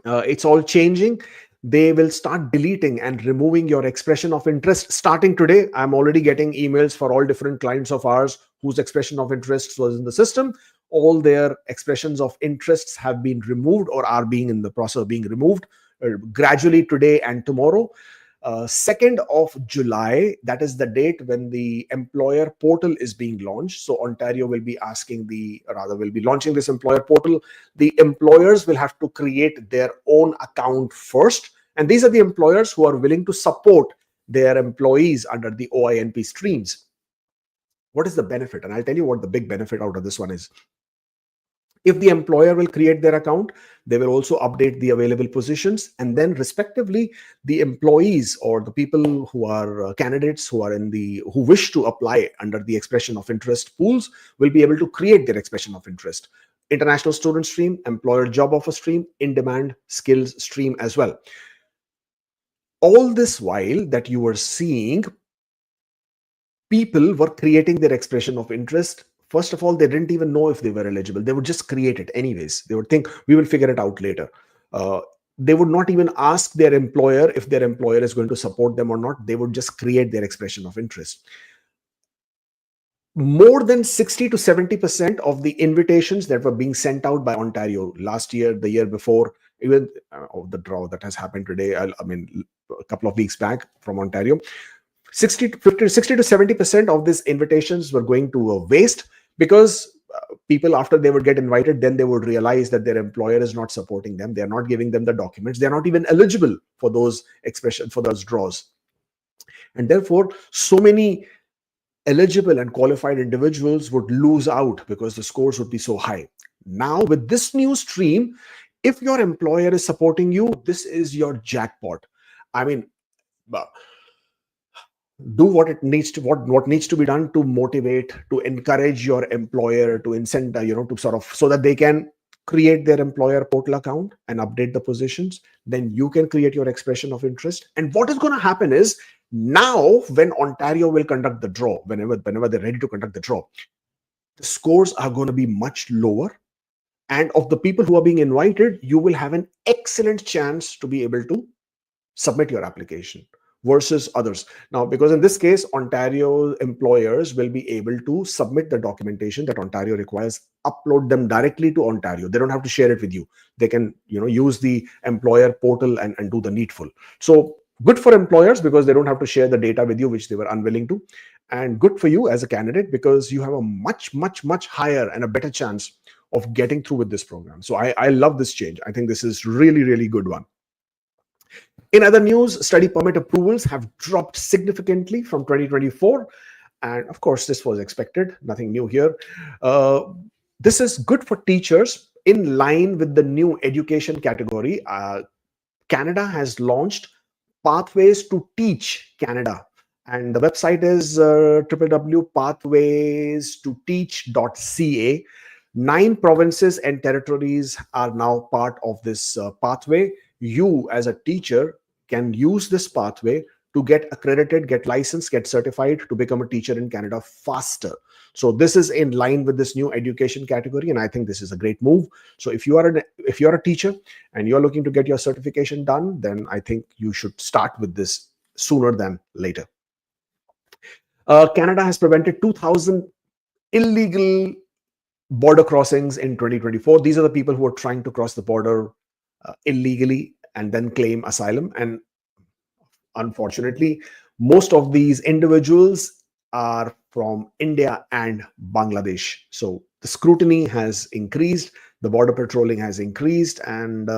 it's all changing. They will start deleting and removing your expression of interest starting today. I'm already getting emails for all different clients of ours whose expression of interest was in the system. All their expressions of interests have been removed or are being in the process of being removed gradually today and tomorrow. 2nd of July, that is the date when the employer portal is being launched. So Ontario will be launching this employer portal. The employers will have to create their own account first. And these are the employers who are willing to support their employees under the OINP streams. What is the benefit? And I'll tell you what the big benefit out of this one is. If the employer will create their account, they will also update the available positions, and then respectively, the employees or the people who are candidates who wish to apply under the expression of interest pools will be able to create their expression of interest. International student stream, employer job offer stream, in-demand skills stream as well. All this while that you were seeing people were creating their expression of interest. First of all, they didn't even know if they were eligible. They would just create it anyways. They would think, we will figure it out later. They would not even ask their employer if their employer is going to support them or not. They would just create their expression of interest. More than 60 to 70% of the invitations that were being sent out by Ontario last year, the year before, even the draw that has happened today, a couple of weeks back from Ontario, 60 to 70% of these invitations were going to waste because people, after they would get invited, then they would realize that their employer is not supporting them. They're not giving them the documents. They're not even eligible for those expression, for those draws. And therefore, so many eligible and qualified individuals would lose out because the scores would be so high. Now, with this new stream, if your employer is supporting you, this is your jackpot. I mean, uh, do what it needs to, what needs to be done to motivate, to encourage your employer, to incent, to sort of, so that they can create their employer portal account and update the positions. Then you can create your expression of interest. And what is going to happen is, now when Ontario will conduct the draw, whenever they're ready to conduct the draw, the scores are going to be much lower. And of the people who are being invited, you will have an excellent chance to be able to submit your application versus others. Now, because in this case, Ontario employers will be able to submit the documentation that Ontario requires, upload them directly to Ontario. They don't have to share it with you. They can, use the employer portal and do the needful. So good for employers because they don't have to share the data with you, which they were unwilling to. And good for you as a candidate because you have a much, much, much higher and a better chance of getting through with this program. So I love this change. I think this is really, really good one. In other news, study permit approvals have dropped significantly from 2024. And of course, this was expected, nothing new here. This is good for teachers in line with the new education category. Canada has launched Pathways to Teach Canada. And the website is www.pathwaystoteach.ca. 9 provinces and territories are now part of this pathway. You, as a teacher, can use this pathway to get accredited, get licensed, get certified to become a teacher in Canada faster. So this is in line with this new education category, and I think this is a great move. So if you're a teacher and you're looking to get your certification done, then I think you should start with this sooner than later. Canada has prevented 2,000 illegal border crossings in 2024. These are the people who are trying to cross the border illegally and then claim asylum. And unfortunately, most of these individuals are from India and Bangladesh. So the scrutiny has increased, the border patrolling has increased, and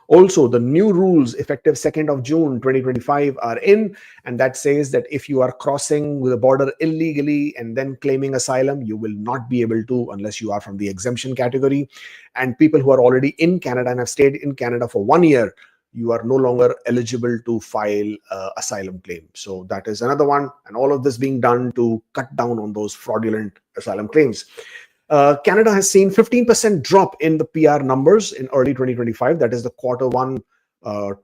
also the new rules effective 2nd of June 2025 are in, and that says that if you are crossing the border illegally and then claiming asylum, you will not be able to unless you are from the exemption category. And people who are already in Canada and have stayed in Canada for 1 year, you are no longer eligible to file asylum claim. So that is another one. And all of this being done to cut down on those fraudulent asylum claims. Canada has seen 15% drop in the PR numbers in early 2025. That is the Q1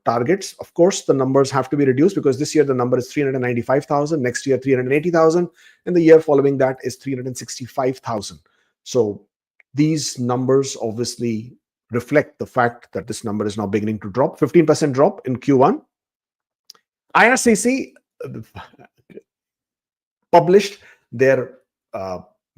targets. Of course, the numbers have to be reduced because this year the number is 395,000, next year 380,000, and the year following that is 365,000. So these numbers obviously reflect the fact that this number is now beginning to drop. 15% drop in Q1. IRCC published their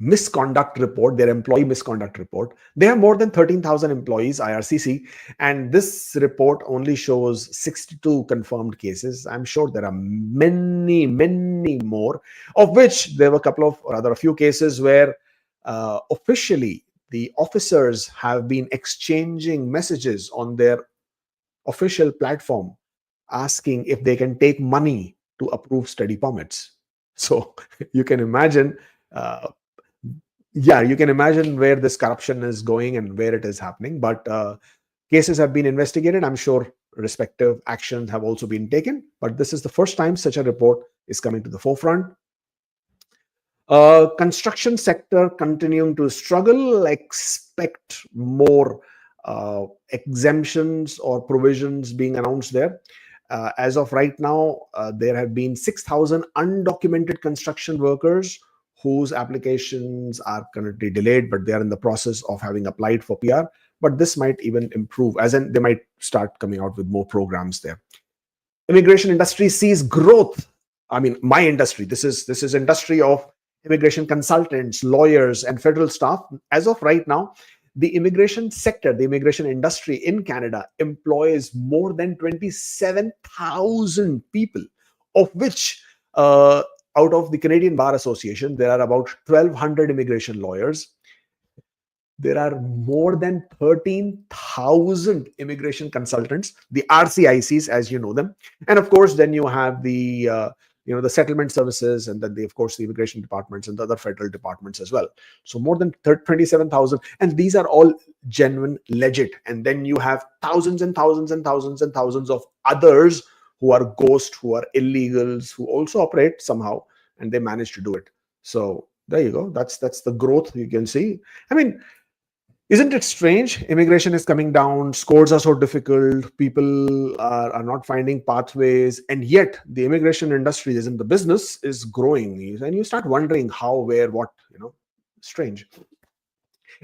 misconduct report, their employee misconduct report. They have more than 13,000 employees, IRCC, and this report only shows 62 confirmed cases. I'm sure there are many, many more, of which there were a few cases where officially the officers have been exchanging messages on their official platform asking if they can take money to approve study permits. So you can imagine, you can imagine where this corruption is going and where it is happening. But cases have been investigated. I'm sure respective actions have also been taken. But this is the first time such a report is coming to the forefront. Construction sector continuing to struggle. Expect more exemptions or provisions being announced there. As of right now, there have been 6,000 undocumented construction workers whose applications are currently delayed, but they are in the process of having applied for PR. But this might even improve, as in they might start coming out with more programs there. Immigration industry sees growth. I mean, my industry, this is industry of immigration consultants, lawyers, and federal staff. As of right now, the immigration sector, the immigration industry in Canada employs more than 27,000 people, of which out of the Canadian Bar Association, there are about 1,200 immigration lawyers. There are more than 13,000 immigration consultants, the RCICs, as you know them. And of course, then you have the settlement services, and then of course the immigration departments and the other federal departments as well. So more than 27,000, and these are all genuine, legit. And then you have thousands and thousands and thousands and thousands of others who are ghost, who are illegals, who also operate somehow, and they manage to do it. So there you go. That's the growth you can see. I mean, isn't it strange? Immigration is coming down, scores are so difficult, people are not finding pathways, and yet the immigration industry isn't the business is growing. And you start wondering how, where, what, strange.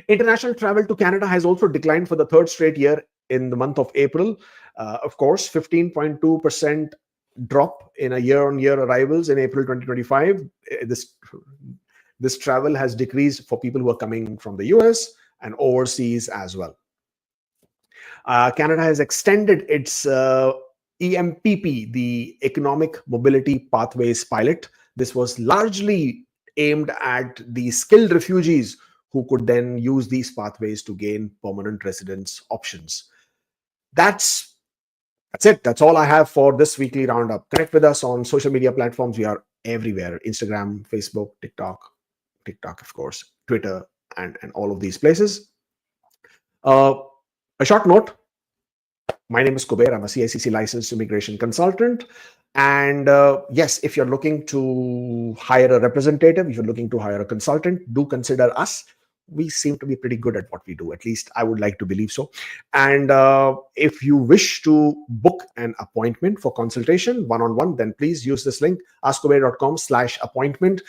International travel to Canada has also declined for the third straight year in the month of April. Of course, 15.2% drop in a year-on-year arrivals in April 2025. This travel has decreased for people who are coming from the US and overseas as well. Canada has extended its EMPP, the Economic Mobility Pathways Pilot. This was largely aimed at the skilled refugees who could then use these pathways to gain permanent residence options. That's it. That's all I have for this weekly roundup. Connect with us on social media platforms. We are everywhere: Instagram, Facebook, TikTok, of course, Twitter, and all of these places. A short note: my name is Kubeir. I'm a CICC licensed immigration consultant. And yes, if you're looking to hire a representative, if you're looking to hire a consultant, do consider us. We seem to be pretty good at what we do. At least I would like to believe so. And if you wish to book an appointment for consultation one-on-one, then please use this link, askkubeir.com/appointment.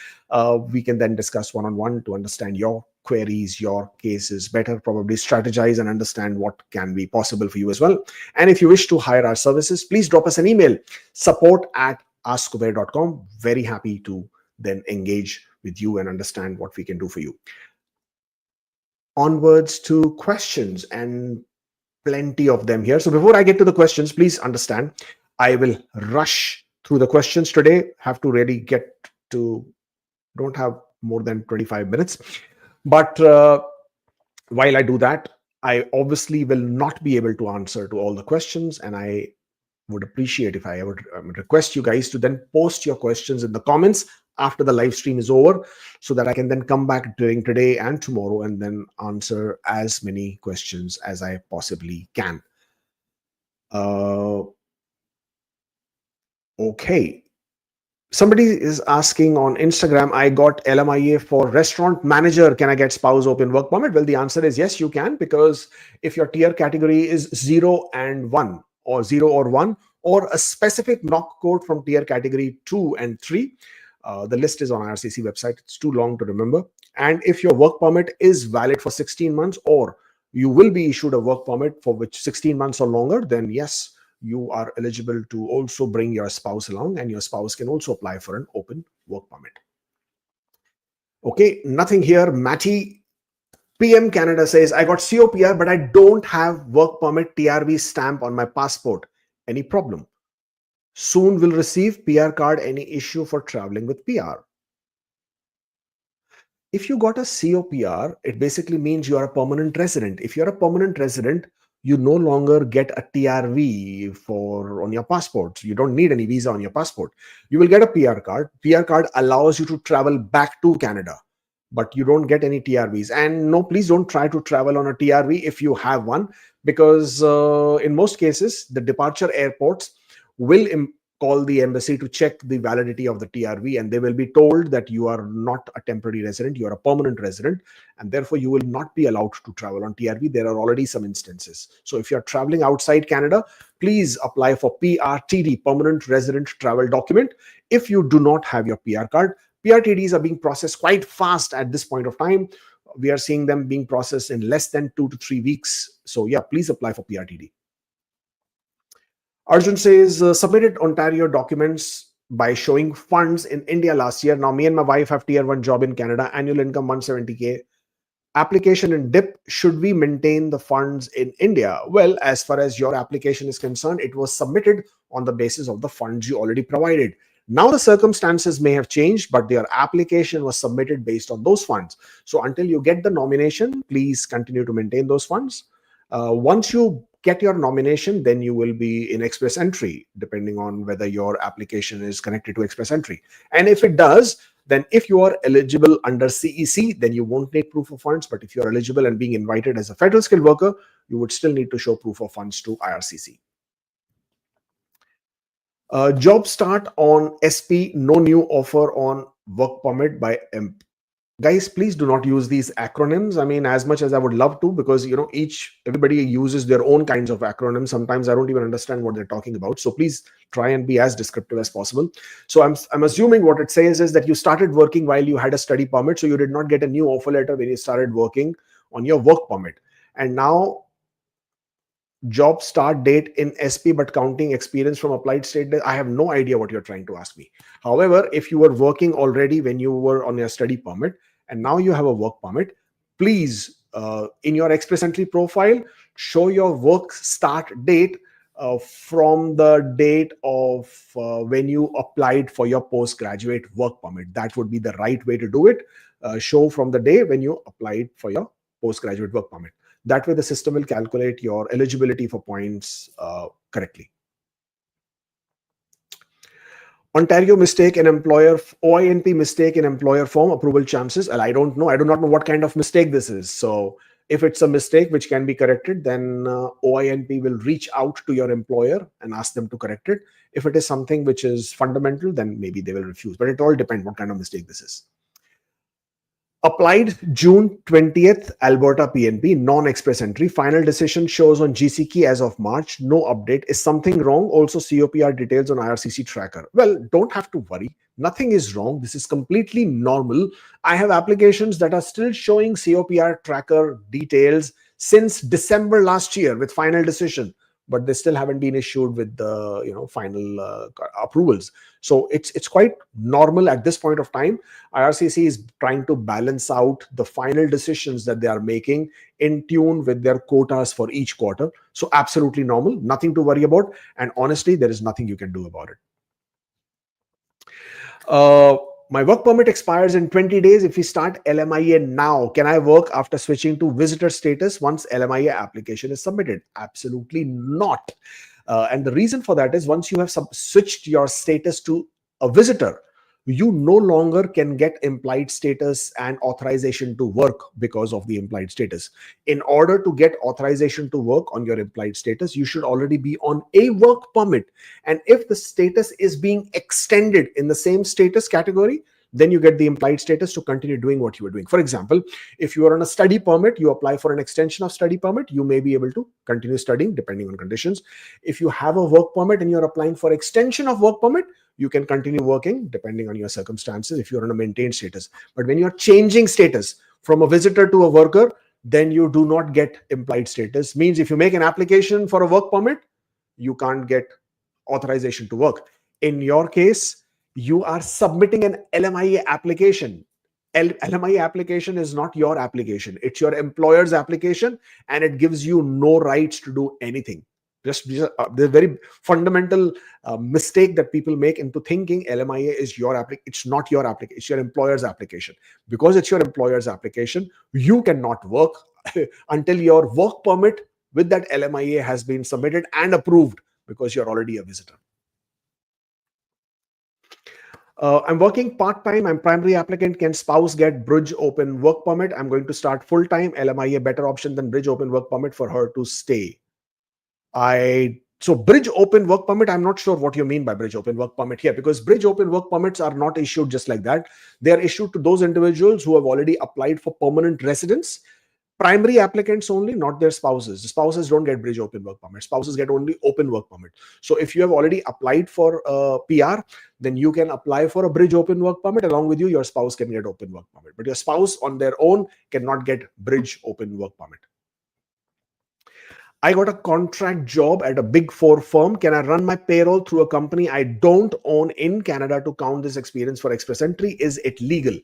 We can then discuss one-on-one to understand your queries, your cases better, probably strategize and understand what can be possible for you as well. And if you wish to hire our services, please drop us an email, support@askkubeir.com. Very happy to then engage with you and understand what we can do for you. Onwards to questions, and plenty of them here. So before I get to the questions, please understand, I will rush through the questions today. Have to really don't have more than 25 minutes. But while I do that, I obviously will not be able to answer to all the questions, and I would appreciate if I would request you guys to then post your questions in the comments after the live stream is over, so that I can then come back during today and tomorrow and then answer as many questions as I possibly can. Okay. Somebody is asking on Instagram, I got LMIA for restaurant manager. Can I get spouse open work permit? Well, the answer is yes, you can, because if your tier category is 0 and 1, or 0 or 1, or a specific knock code from tier category 2 and 3, the list is on RCC website. It's too long to remember. And if your work permit is valid for 16 months, or you will be issued a work permit for which 16 months or longer, then yes, you are eligible to also bring your spouse along, and your spouse can also apply for an open work permit. Okay, nothing here. Matty PM Canada says, I got COPR, but I don't have work permit TRV stamp on my passport. Any problem? Soon will receive PR card. Any issue for traveling with PR? If you got a COPR, it basically means you are a permanent resident. If you're a permanent resident, you no longer get a TRV on your passport. You don't need any visa on your passport. You will get a PR card. PR card allows you to travel back to Canada, but you don't get any TRVs. And no, please don't try to travel on a TRV if you have one, because in most cases, the departure airports will call the embassy to check the validity of the TRV, and they will be told that you are not a temporary resident, you are a permanent resident, and therefore you will not be allowed to travel on TRV. There are already some instances. So if you're traveling outside Canada, please apply for PRTD, Permanent Resident Travel Document. If you do not have your PR card, PRTDs are being processed quite fast at this point of time. We are seeing them being processed in less than 2 to 3 weeks. So yeah, please apply for PRTD. Arjun says, submitted Ontario documents by showing funds in India last year. Now, me and my wife have tier 1 job in Canada, annual income 170K. Application in DIP, should we maintain the funds in India? Well, as far as your application is concerned, it was submitted on the basis of the funds you already provided. Now the circumstances may have changed, but your application was submitted based on those funds. So until you get the nomination, please continue to maintain those funds. Once you get your nomination, then you will be in express entry, depending on whether your application is connected to express entry. And if it does, then if you are eligible under CEC, then you won't need proof of funds. But if you're eligible and being invited as a federal skilled worker, you would still need to show proof of funds to IRCC. Job start on SP, no new offer on work permit by EMP. Guys, please do not use these acronyms. I mean, as much as I would love to, because everybody uses their own kinds of acronyms. Sometimes I don't even understand what they're talking about. So please try and be as descriptive as possible. So I'm assuming what it says is that you started working while you had a study permit, so you did not get a new offer letter when you started working on your work permit. And now job start date in SP but counting experience from applied state, I have no idea what you're trying to ask me. However, if you were working already when you were on your study permit and now you have a work permit, please in your express entry profile show your work start date from the date of when you applied for your postgraduate work permit. That would be the right way to do it. Show from the day when you applied for your postgraduate work permit. That way the system will calculate your eligibility for points correctly. Ontario mistake in employer, OINP mistake in employer form approval chances. I don't know. I do not know what kind of mistake this is. So if it's a mistake which can be corrected, then OINP will reach out to your employer and ask them to correct it. If it is something which is fundamental, then maybe they will refuse. But it all depends what kind of mistake this is. Applied June 20th, Alberta PNP, non-express entry. Final decision shows on GCKey as of March. No update. Is something wrong? Also COPR details on IRCC tracker. Well, don't have to worry. Nothing is wrong. This is completely normal. I have applications that are still showing COPR tracker details since December last year with final decision, but they still haven't been issued with the final approvals. So it's quite normal at this point of time. IRCC is trying to balance out the final decisions that they are making in tune with their quotas for each quarter. So absolutely normal, nothing to worry about. And honestly, there is nothing you can do about it. My work permit expires in 20 days. If we start LMIA now, can I work after switching to visitor status once LMIA application is submitted? Absolutely not. And the reason for that is once you have switched your status to a visitor, you no longer can get implied status and authorization to work because of the implied status. In order to get authorization to work on your implied status, you should already be on a work permit. And if the status is being extended in the same status category, then you get the implied status to continue doing what you were doing. For example, if you are on a study permit, you apply for an extension of study permit, you may be able to continue studying depending on conditions. If you have a work permit and you're applying for extension of work permit, you can continue working depending on your circumstances if you're on a maintained status. But when you're changing status from a visitor to a worker, then you do not get implied status. Means if you make an application for a work permit, you can't get authorization to work. In your case, you are submitting an LMIA application. LMIA application is not your application. It's your employer's application, and it gives you no rights to do anything. Just the very fundamental mistake that people make into thinking LMIA is your application. It's not your application. It's your employer's application. Because it's your employer's application, you cannot work until your work permit with that LMIA has been submitted and approved, because you're already a visitor. I'm working part-time. I'm primary applicant. Can spouse get bridge open work permit? I'm going to start full-time. LMIA better option than bridge open work permit for her to stay. So bridge open work permit, I'm not sure what you mean by bridge open work permit here, because bridge open work permits are not issued just like that. They are issued to those individuals who have already applied for permanent residence. Primary applicants only, not their spouses. The spouses don't get bridge open work permit. Spouses get only open work permit. So if you have already applied for PR, then you can apply for a bridge open work permit. Along with you, your spouse can get open work permit. But your spouse on their own cannot get bridge open work permit. I got a contract job at a big 4 firm. Can I run my payroll through a company I don't own in Canada to count this experience for express entry? Is it legal?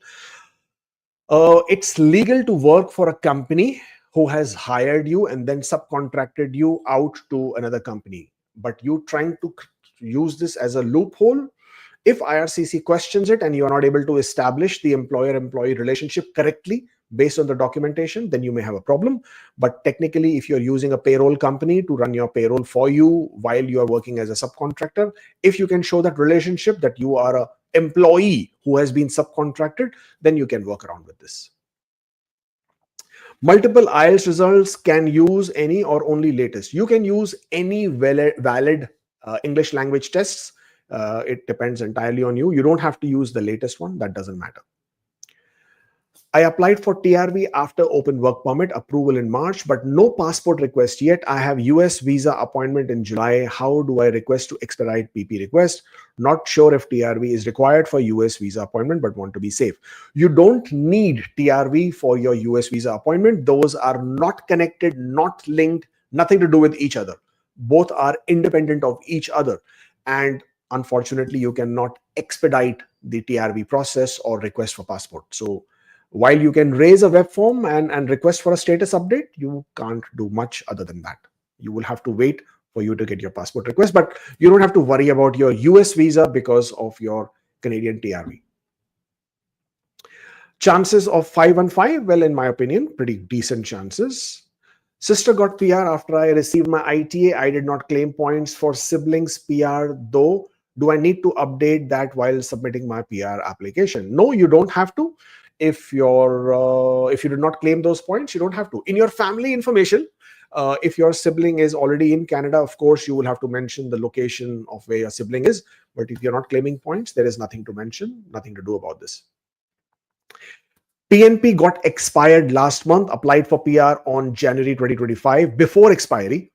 It's legal to work for a company who has hired you and then subcontracted you out to another company. But you trying to use this as a loophole If IRCC questions it and you are not able to establish the employer-employee relationship correctly based on the documentation, then you may have a problem. But technically, if you're using a payroll company to run your payroll for you while you are working as a subcontractor, if you can show that relationship that you are a employee who has been subcontracted, then you can work around with this. Multiple IELTS results can use any or only latest. You can use any valid English language tests. It depends entirely on you. You don't have to use the latest one. That doesn't matter. I applied for TRV after open work permit approval in March, but no passport request yet. I have US visa appointment in July. How do I request to expedite PP request? Not sure if TRV is required for US visa appointment, but want to be safe. You don't need TRV for your US visa appointment. Those are not connected, not linked, nothing to do with each other. Both are independent of each other. And unfortunately, you cannot expedite the TRV process or request for passport. So while you can raise a web form and request for a status update, you can't do much other than that. You will have to wait for you to get your passport request, but you don't have to worry about your US visa because of your Canadian TRV. Chances of 515, well, in my opinion, pretty decent chances. Sister got PR after I received my ITA. I did not claim points for siblings PR though. Do I need to update that while submitting my PR application? No, you don't have to. If you did not claim those points, you don't have to. In your family information, if your sibling is already in Canada, of course, you will have to mention the location of where your sibling is. But if you're not claiming points, there is nothing to mention, nothing to do about this. PNP got expired last month, applied for PR on January 2025 before expiry.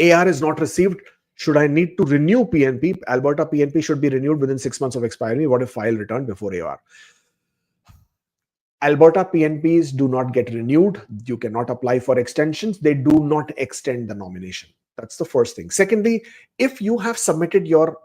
AR is not received. Should I need to renew PNP? Alberta PNP should be renewed within 6 months of expiry. What if file returned before AR? Alberta PNPs do not get renewed. You cannot apply for extensions. They do not extend the nomination. That's the first thing. Secondly, if you have submitted your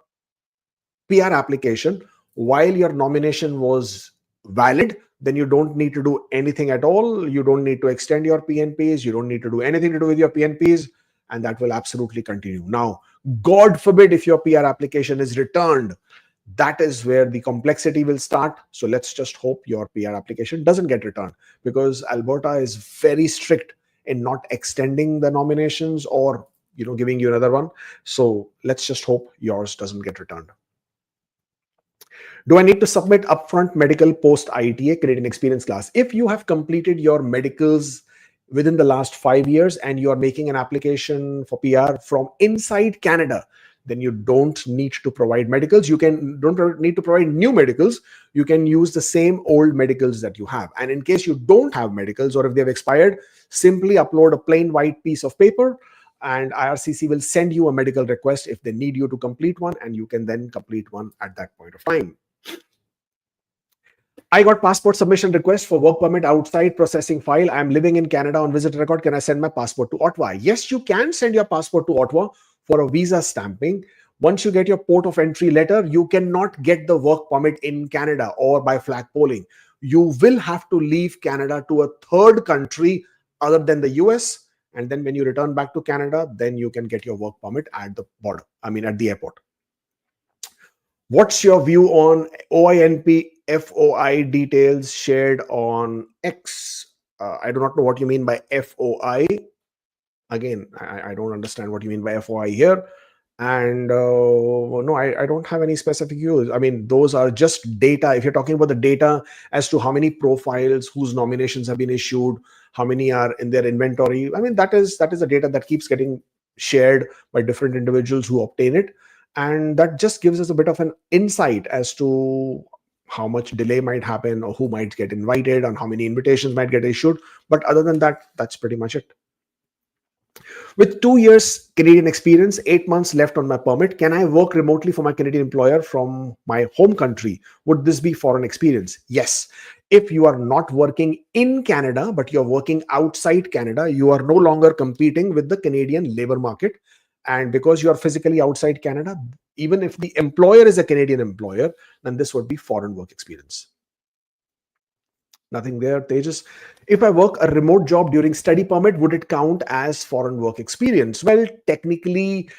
PR application while your nomination was valid, then you don't need to do anything at all. You don't need to extend your PNPs. You don't need to do anything to do with your PNPs, and that will absolutely continue. Now, God forbid if your PR application is returned, that is where the complexity will start. So let's just hope your PR application doesn't get returned, because Alberta is very strict in not extending the nominations or giving you another one. So let's just hope yours doesn't get returned. Do I need to submit upfront medical post ITA Canadian experience class? If you have completed your medicals within the last 5 years and you are making an application for PR from inside Canada, then you don't need to provide medicals. You don't need to provide new medicals. You can use the same old medicals that you have. And in case you don't have medicals or if they've expired, simply upload a plain white piece of paper and IRCC will send you a medical request if they need you to complete one, and you can then complete one at that point of time. I got passport submission request for work permit outside processing file. I'm living in Canada on visitor record. Can I send my passport to Ottawa? Yes, you can send your passport to Ottawa for a visa stamping. Once you get your port of entry letter, you cannot get the work permit in Canada or by flag polling. You will have to leave Canada to a third country other than the US. And then when you return back to Canada, then you can get your work permit at the border. At the airport. What's your view on OINP FOI details shared on X? I do not know what you mean by FOI. Again, I don't understand what you mean by FOI here. And no, I don't have any specific views. Those are just data. If you're talking about the data as to how many profiles whose nominations have been issued, how many are in their inventory, that is the data that keeps getting shared by different individuals who obtain it. And that just gives us a bit of an insight as to how much delay might happen or who might get invited and how many invitations might get issued. But other than that, that's pretty much it. With 2 years Canadian experience, 8 months left on my permit, can I work remotely for my Canadian employer from my home country? Would this be foreign experience? Yes. If you are not working in Canada, but you're working outside Canada, you are no longer competing with the Canadian labor market. And because you are physically outside Canada, even if the employer is a Canadian employer, then this would be foreign work experience. Nothing there, Tejas. If I work a remote job during study permit, would it count as foreign work experience? Well, technically,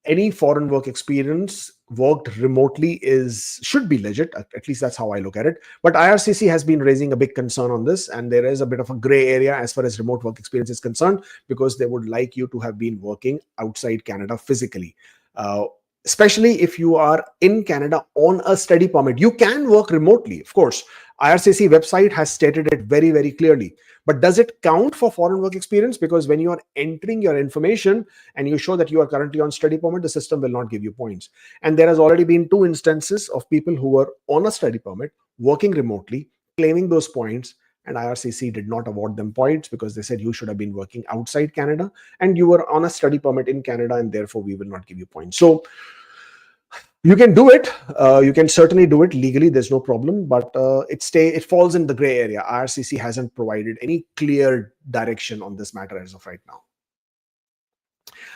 any foreign work experience worked remotely is should be legit. At least that's how I look at it. But IRCC has been raising a big concern on this, and there is a bit of a gray area as far as remote work experience is concerned, because they would like you to have been working outside Canada physically. Uh, Especially if you are in Canada on a study permit, you can work remotely. Of course, IRCC website has stated it very, very clearly. But does it count for foreign work experience? Because when you are entering your information and you show that you are currently on study permit, the system will not give you points. And there has already been 2 instances of people who were on a study permit, working remotely, claiming those points, and IRCC did not award them points because they said you should have been working outside Canada and you were on a study permit in Canada, and therefore we will not give you points. So you can do it. You can certainly do it legally. There's no problem, but it falls in the gray area. IRCC hasn't provided any clear direction on this matter as of right now.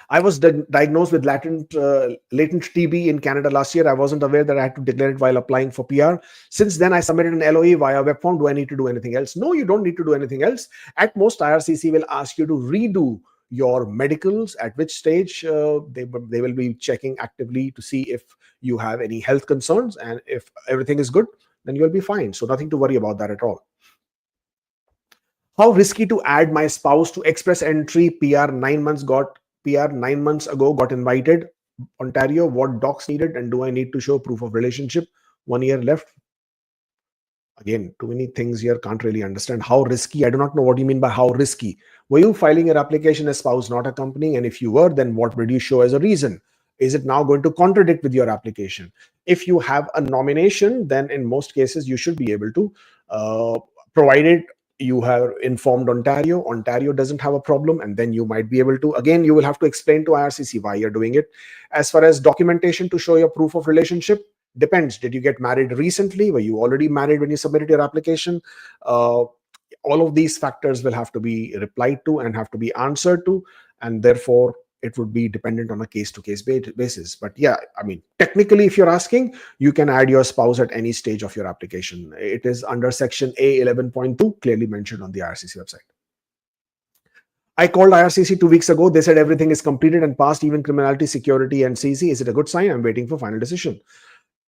I was diagnosed with latent TB in Canada last year. I wasn't aware that I had to declare it while applying for PR. Since then, I submitted an LOE via web form. Do I need to do anything else? No, you don't need to do anything else. At most, IRCC will ask you to redo your medicals, at which stage they will be checking actively to see if you have any health concerns, and if everything is good, then you'll be fine. So nothing to worry about that at all. How risky to add my spouse to express entry PR 9 months ago, got invited. Ontario, what docs needed, and do I need to show proof of relationship? 1 year left. Again, too many things here, can't really understand. How risky? I do not know what you mean by how risky. Were you filing your application as spouse, not accompanying? And if you were, then what would you show as a reason? Is it now going to contradict with your application? If you have a nomination, then in most cases you should be able to, provided you have informed Ontario. Ontario doesn't have a problem, and then you might be able to. Again, you will have to explain to IRCC why you're doing it. As far as documentation to show your proof of relationship, depends. Did you get married recently? Were you already married when you submitted your application? All of these factors will have to be replied to and have to be answered to, and therefore it would be dependent on a case-to-case basis. But yeah, I mean, technically, if you're asking, you can add your spouse at any stage of your application. It is under section A11.2, clearly mentioned on the IRCC website. I called IRCC 2 weeks ago. They said everything is completed and passed, even criminality, security, and CC. Is it a good sign? I'm waiting for final decision.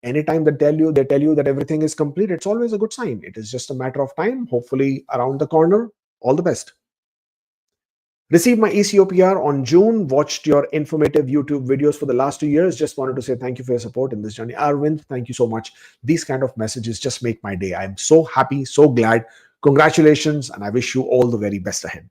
Anytime they tell you that everything is complete, it's always a good sign. It is just a matter of time, hopefully around the corner. All the best. Received my ECOPR on June, watched your informative YouTube videos for the last 2 years. Just wanted to say thank you for your support in this journey. Arvind, thank you so much. These kind of messages just make my day. I'm so happy, so glad. Congratulations, and I wish you all the very best ahead.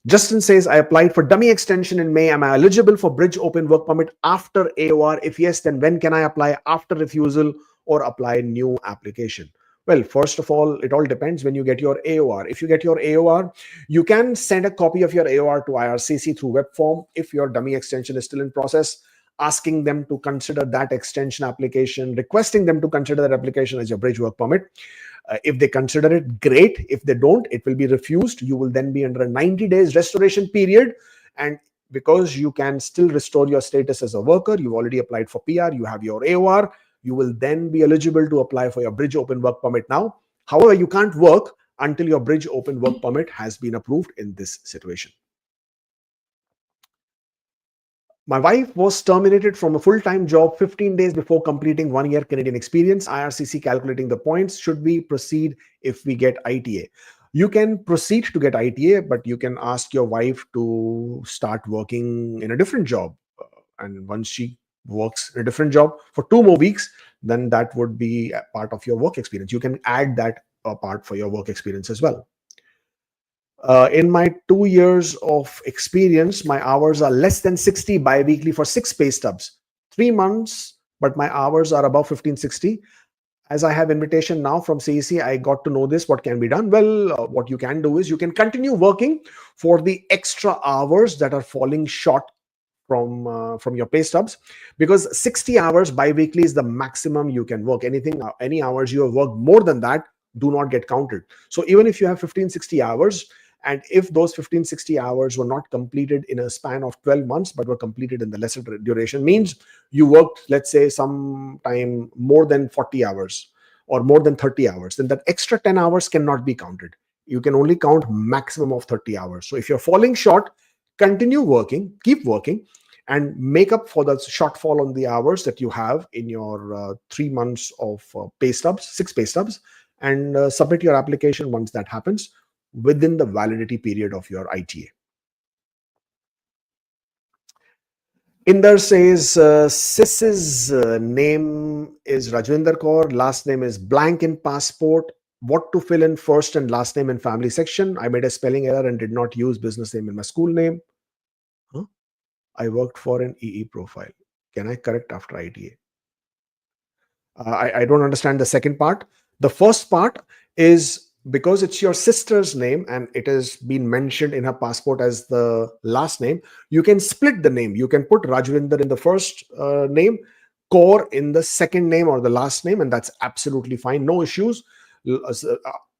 Justin says, I applied for dummy extension in May. Am I eligible for bridge open work permit after AOR? If yes, then when can I apply? After refusal or apply new application? Well, first of all, it all depends when you get your AOR. If you get your AOR, you can send a copy of your AOR to IRCC through web form if your dummy extension is still in process, asking them to consider that extension application, requesting them to consider that application as your bridge work permit. If they consider it, great. If they don't, it will be refused. You will then be under a 90 days restoration period. And because you can still restore your status as a worker, you've already applied for PR, you have your AOR, you will then be eligible to apply for your bridge open work permit now. However, you can't work until your bridge open work permit has been approved in this situation. My wife was terminated from a full-time job 15 days before completing 1 year Canadian experience. IRCC calculating the points. Should we proceed if we get ITA? You can proceed to get ITA, but you can ask your wife to start working in a different job. And once she works in a different job for 2 more weeks, then that would be a part of your work experience. You can add that part for your work experience as well. In my 2 years of experience, my hours are less than 60 bi-weekly for 6 pay stubs. 3 months, but my hours are above 1560. As I have invitation now from CEC, I got to know this, what can be done. Well, what you can do is you can continue working for the extra hours that are falling short from your pay stubs, because 60 hours bi-weekly is the maximum you can work. Any hours you have worked more than that do not get counted. So even if you have 1560 hours, and if those 1560 hours were not completed in a span of 12 months, but were completed in the lesser duration, means you worked, let's say, sometime more than 40 hours or more than 30 hours, then that extra 10 hours cannot be counted. You can only count maximum of 30 hours. So if you're falling short, continue working, keep working. and make up for the shortfall on the hours that you have in your 3 months of pay stubs, 6 pay stubs, and submit your application once that happens within the validity period of your ITA. Inder says, Sis's name is Rajwinder Kaur, last name is blank in passport. What to fill in first and last name in family section? I made a spelling error and did not use business name in my school name. Huh? I worked for an EE profile. Can I correct after ITA? I don't understand the second part. The first part is because it's your sister's name and it has been mentioned in her passport as the last name, you can split the name. You can put Rajwinder in the first name, Kaur in the second name or the last name, and that's absolutely fine. No issues.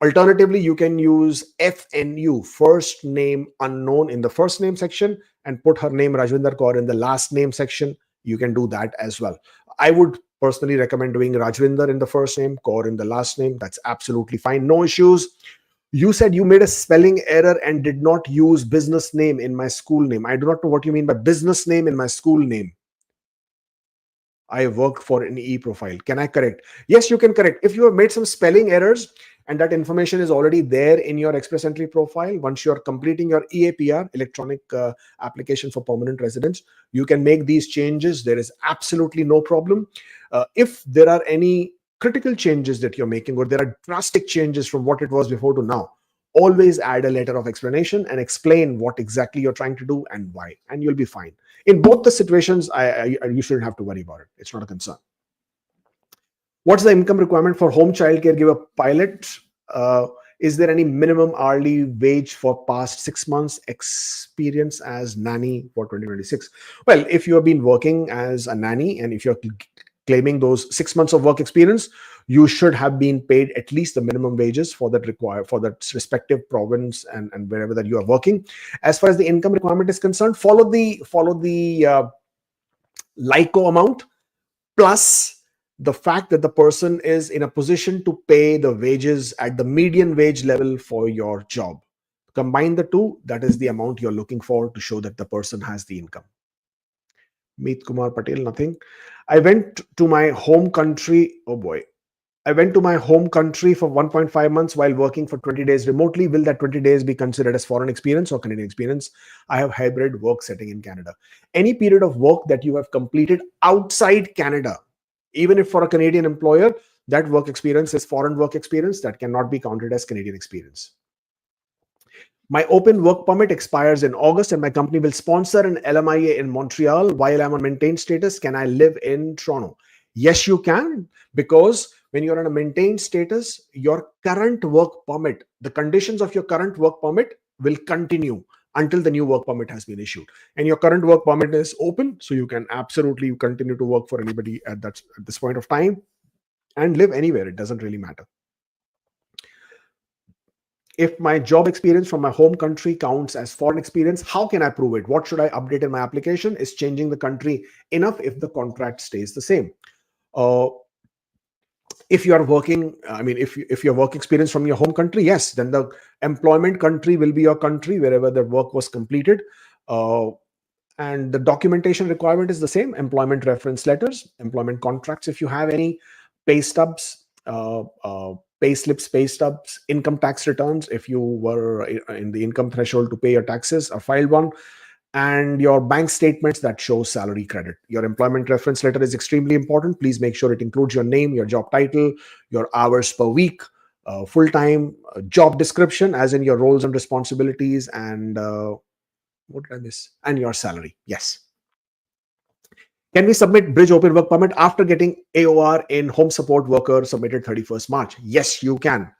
Alternatively, you can use FNU, first name unknown, in the first name section and put her name Rajwinder Kaur in the last name section. You can do that as well. I would personally recommend doing Rajwinder in the first name, Kaur in the last name. That's absolutely fine. No issues. You said you made a spelling error and did not use business name in my school name. I do not know what you mean by business name in my school name. I worked for an E profile. Can I correct? Yes, you can correct. If you have made some spelling errors and that information is already there in your Express Entry profile, once you're completing your EAPR, electronic application for permanent residence, you can make these changes. There is absolutely no problem. If there are any critical changes that you're making, or there are drastic changes from what it was before to now, always add a letter of explanation and explain what exactly you're trying to do and why, and you'll be fine. In both the situations, you shouldn't have to worry about it. It's not a concern. What's the income requirement for home child caregiver pilot? Is there any minimum hourly wage for past 6 months experience as nanny for 2026? Well, if you have been working as a nanny and if you're claiming those 6 months of work experience, you should have been paid at least the minimum wages for that respective province and wherever that you are working. As far as the income requirement is concerned, follow the LICO amount plus the fact that the person is in a position to pay the wages at the median wage level for your job. Combine the two, that is the amount you're looking for to show that the person has the income. Meet Kumar Patel, nothing. I went to my home country. Oh boy. I went to my home country for 1.5 months while working for 20 days remotely. Will that 20 days be considered as foreign experience or Canadian experience? I have hybrid work setting in Canada. Any period of work that you have completed outside Canada, even if for a Canadian employer, that work experience is foreign work experience, that cannot be counted as Canadian experience. My open work permit expires in August and my company will sponsor an LMIA in Montreal while I'm on maintained status. Can I live in Toronto? Yes, you can, because when you're on a maintained status, your current work permit, the conditions of your current work permit will continue until the new work permit has been issued. And your current work permit is open, so you can absolutely continue to work for anybody at this point of time and live anywhere. It doesn't really matter. If my job experience from my home country counts as foreign experience, how can I prove it? What should I update in my application? Is changing the country enough if the contract stays the same? If you are working, if your work experience from your home country, yes, then the employment country will be your country wherever the work was completed. And the documentation requirement is the same: employment reference letters, employment contracts, if you have any, pay stubs, pay slips, pay stubs, income tax returns, if you were in the income threshold to pay your taxes or filed one, and your bank statements that show salary credit. Your employment reference letter is extremely important. Please make sure it includes your name, your job title, your hours per week, full-time, job description, as in your roles and responsibilities, and what did I miss? And your salary. Yes. Can we submit Bridge Open Work Permit after getting AOR in Home Support Worker submitted 31st March? Yes, you can.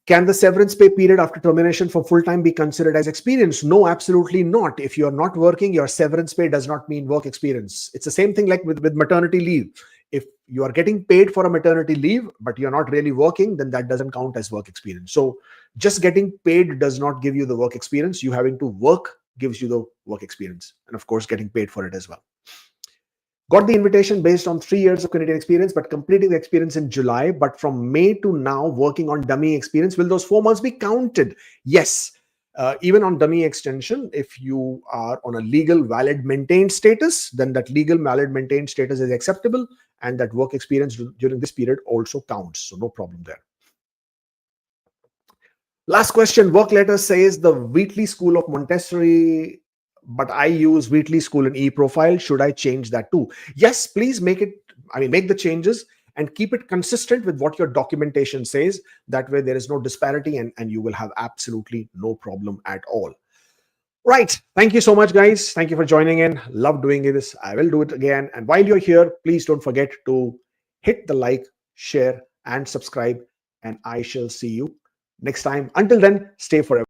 Can the severance pay period after termination for full-time be considered as experience? No, absolutely not. If you're not working, your severance pay does not mean work experience. It's the same thing like with maternity leave. If you are getting paid for a maternity leave, but you're not really working, then that doesn't count as work experience. So just getting paid does not give you the work experience. You having to work gives you the work experience. And of course, getting paid for it as well. Got the invitation based on 3 years of Canadian experience, but completing the experience in July. But from May to now, working on dummy experience, will those 4 months be counted? Yes. Even on dummy extension, if you are on a legal valid maintained status, then that legal valid maintained status is acceptable, and that work experience during this period also counts. So no problem there. Last question. Work letter says the Wheatley School of Montessori, but I use Wheatley School in e-profile. Should I change that too? Yes, please make it. I mean, make the changes and keep it consistent with what your documentation says. That way, there is no disparity, and you will have absolutely no problem at all. Right. Thank you so much, guys. Thank you for joining in. Love doing this. I will do it again. And while you're here, please don't forget to hit the like, share, and subscribe. And I shall see you next time. Until then, stay forever.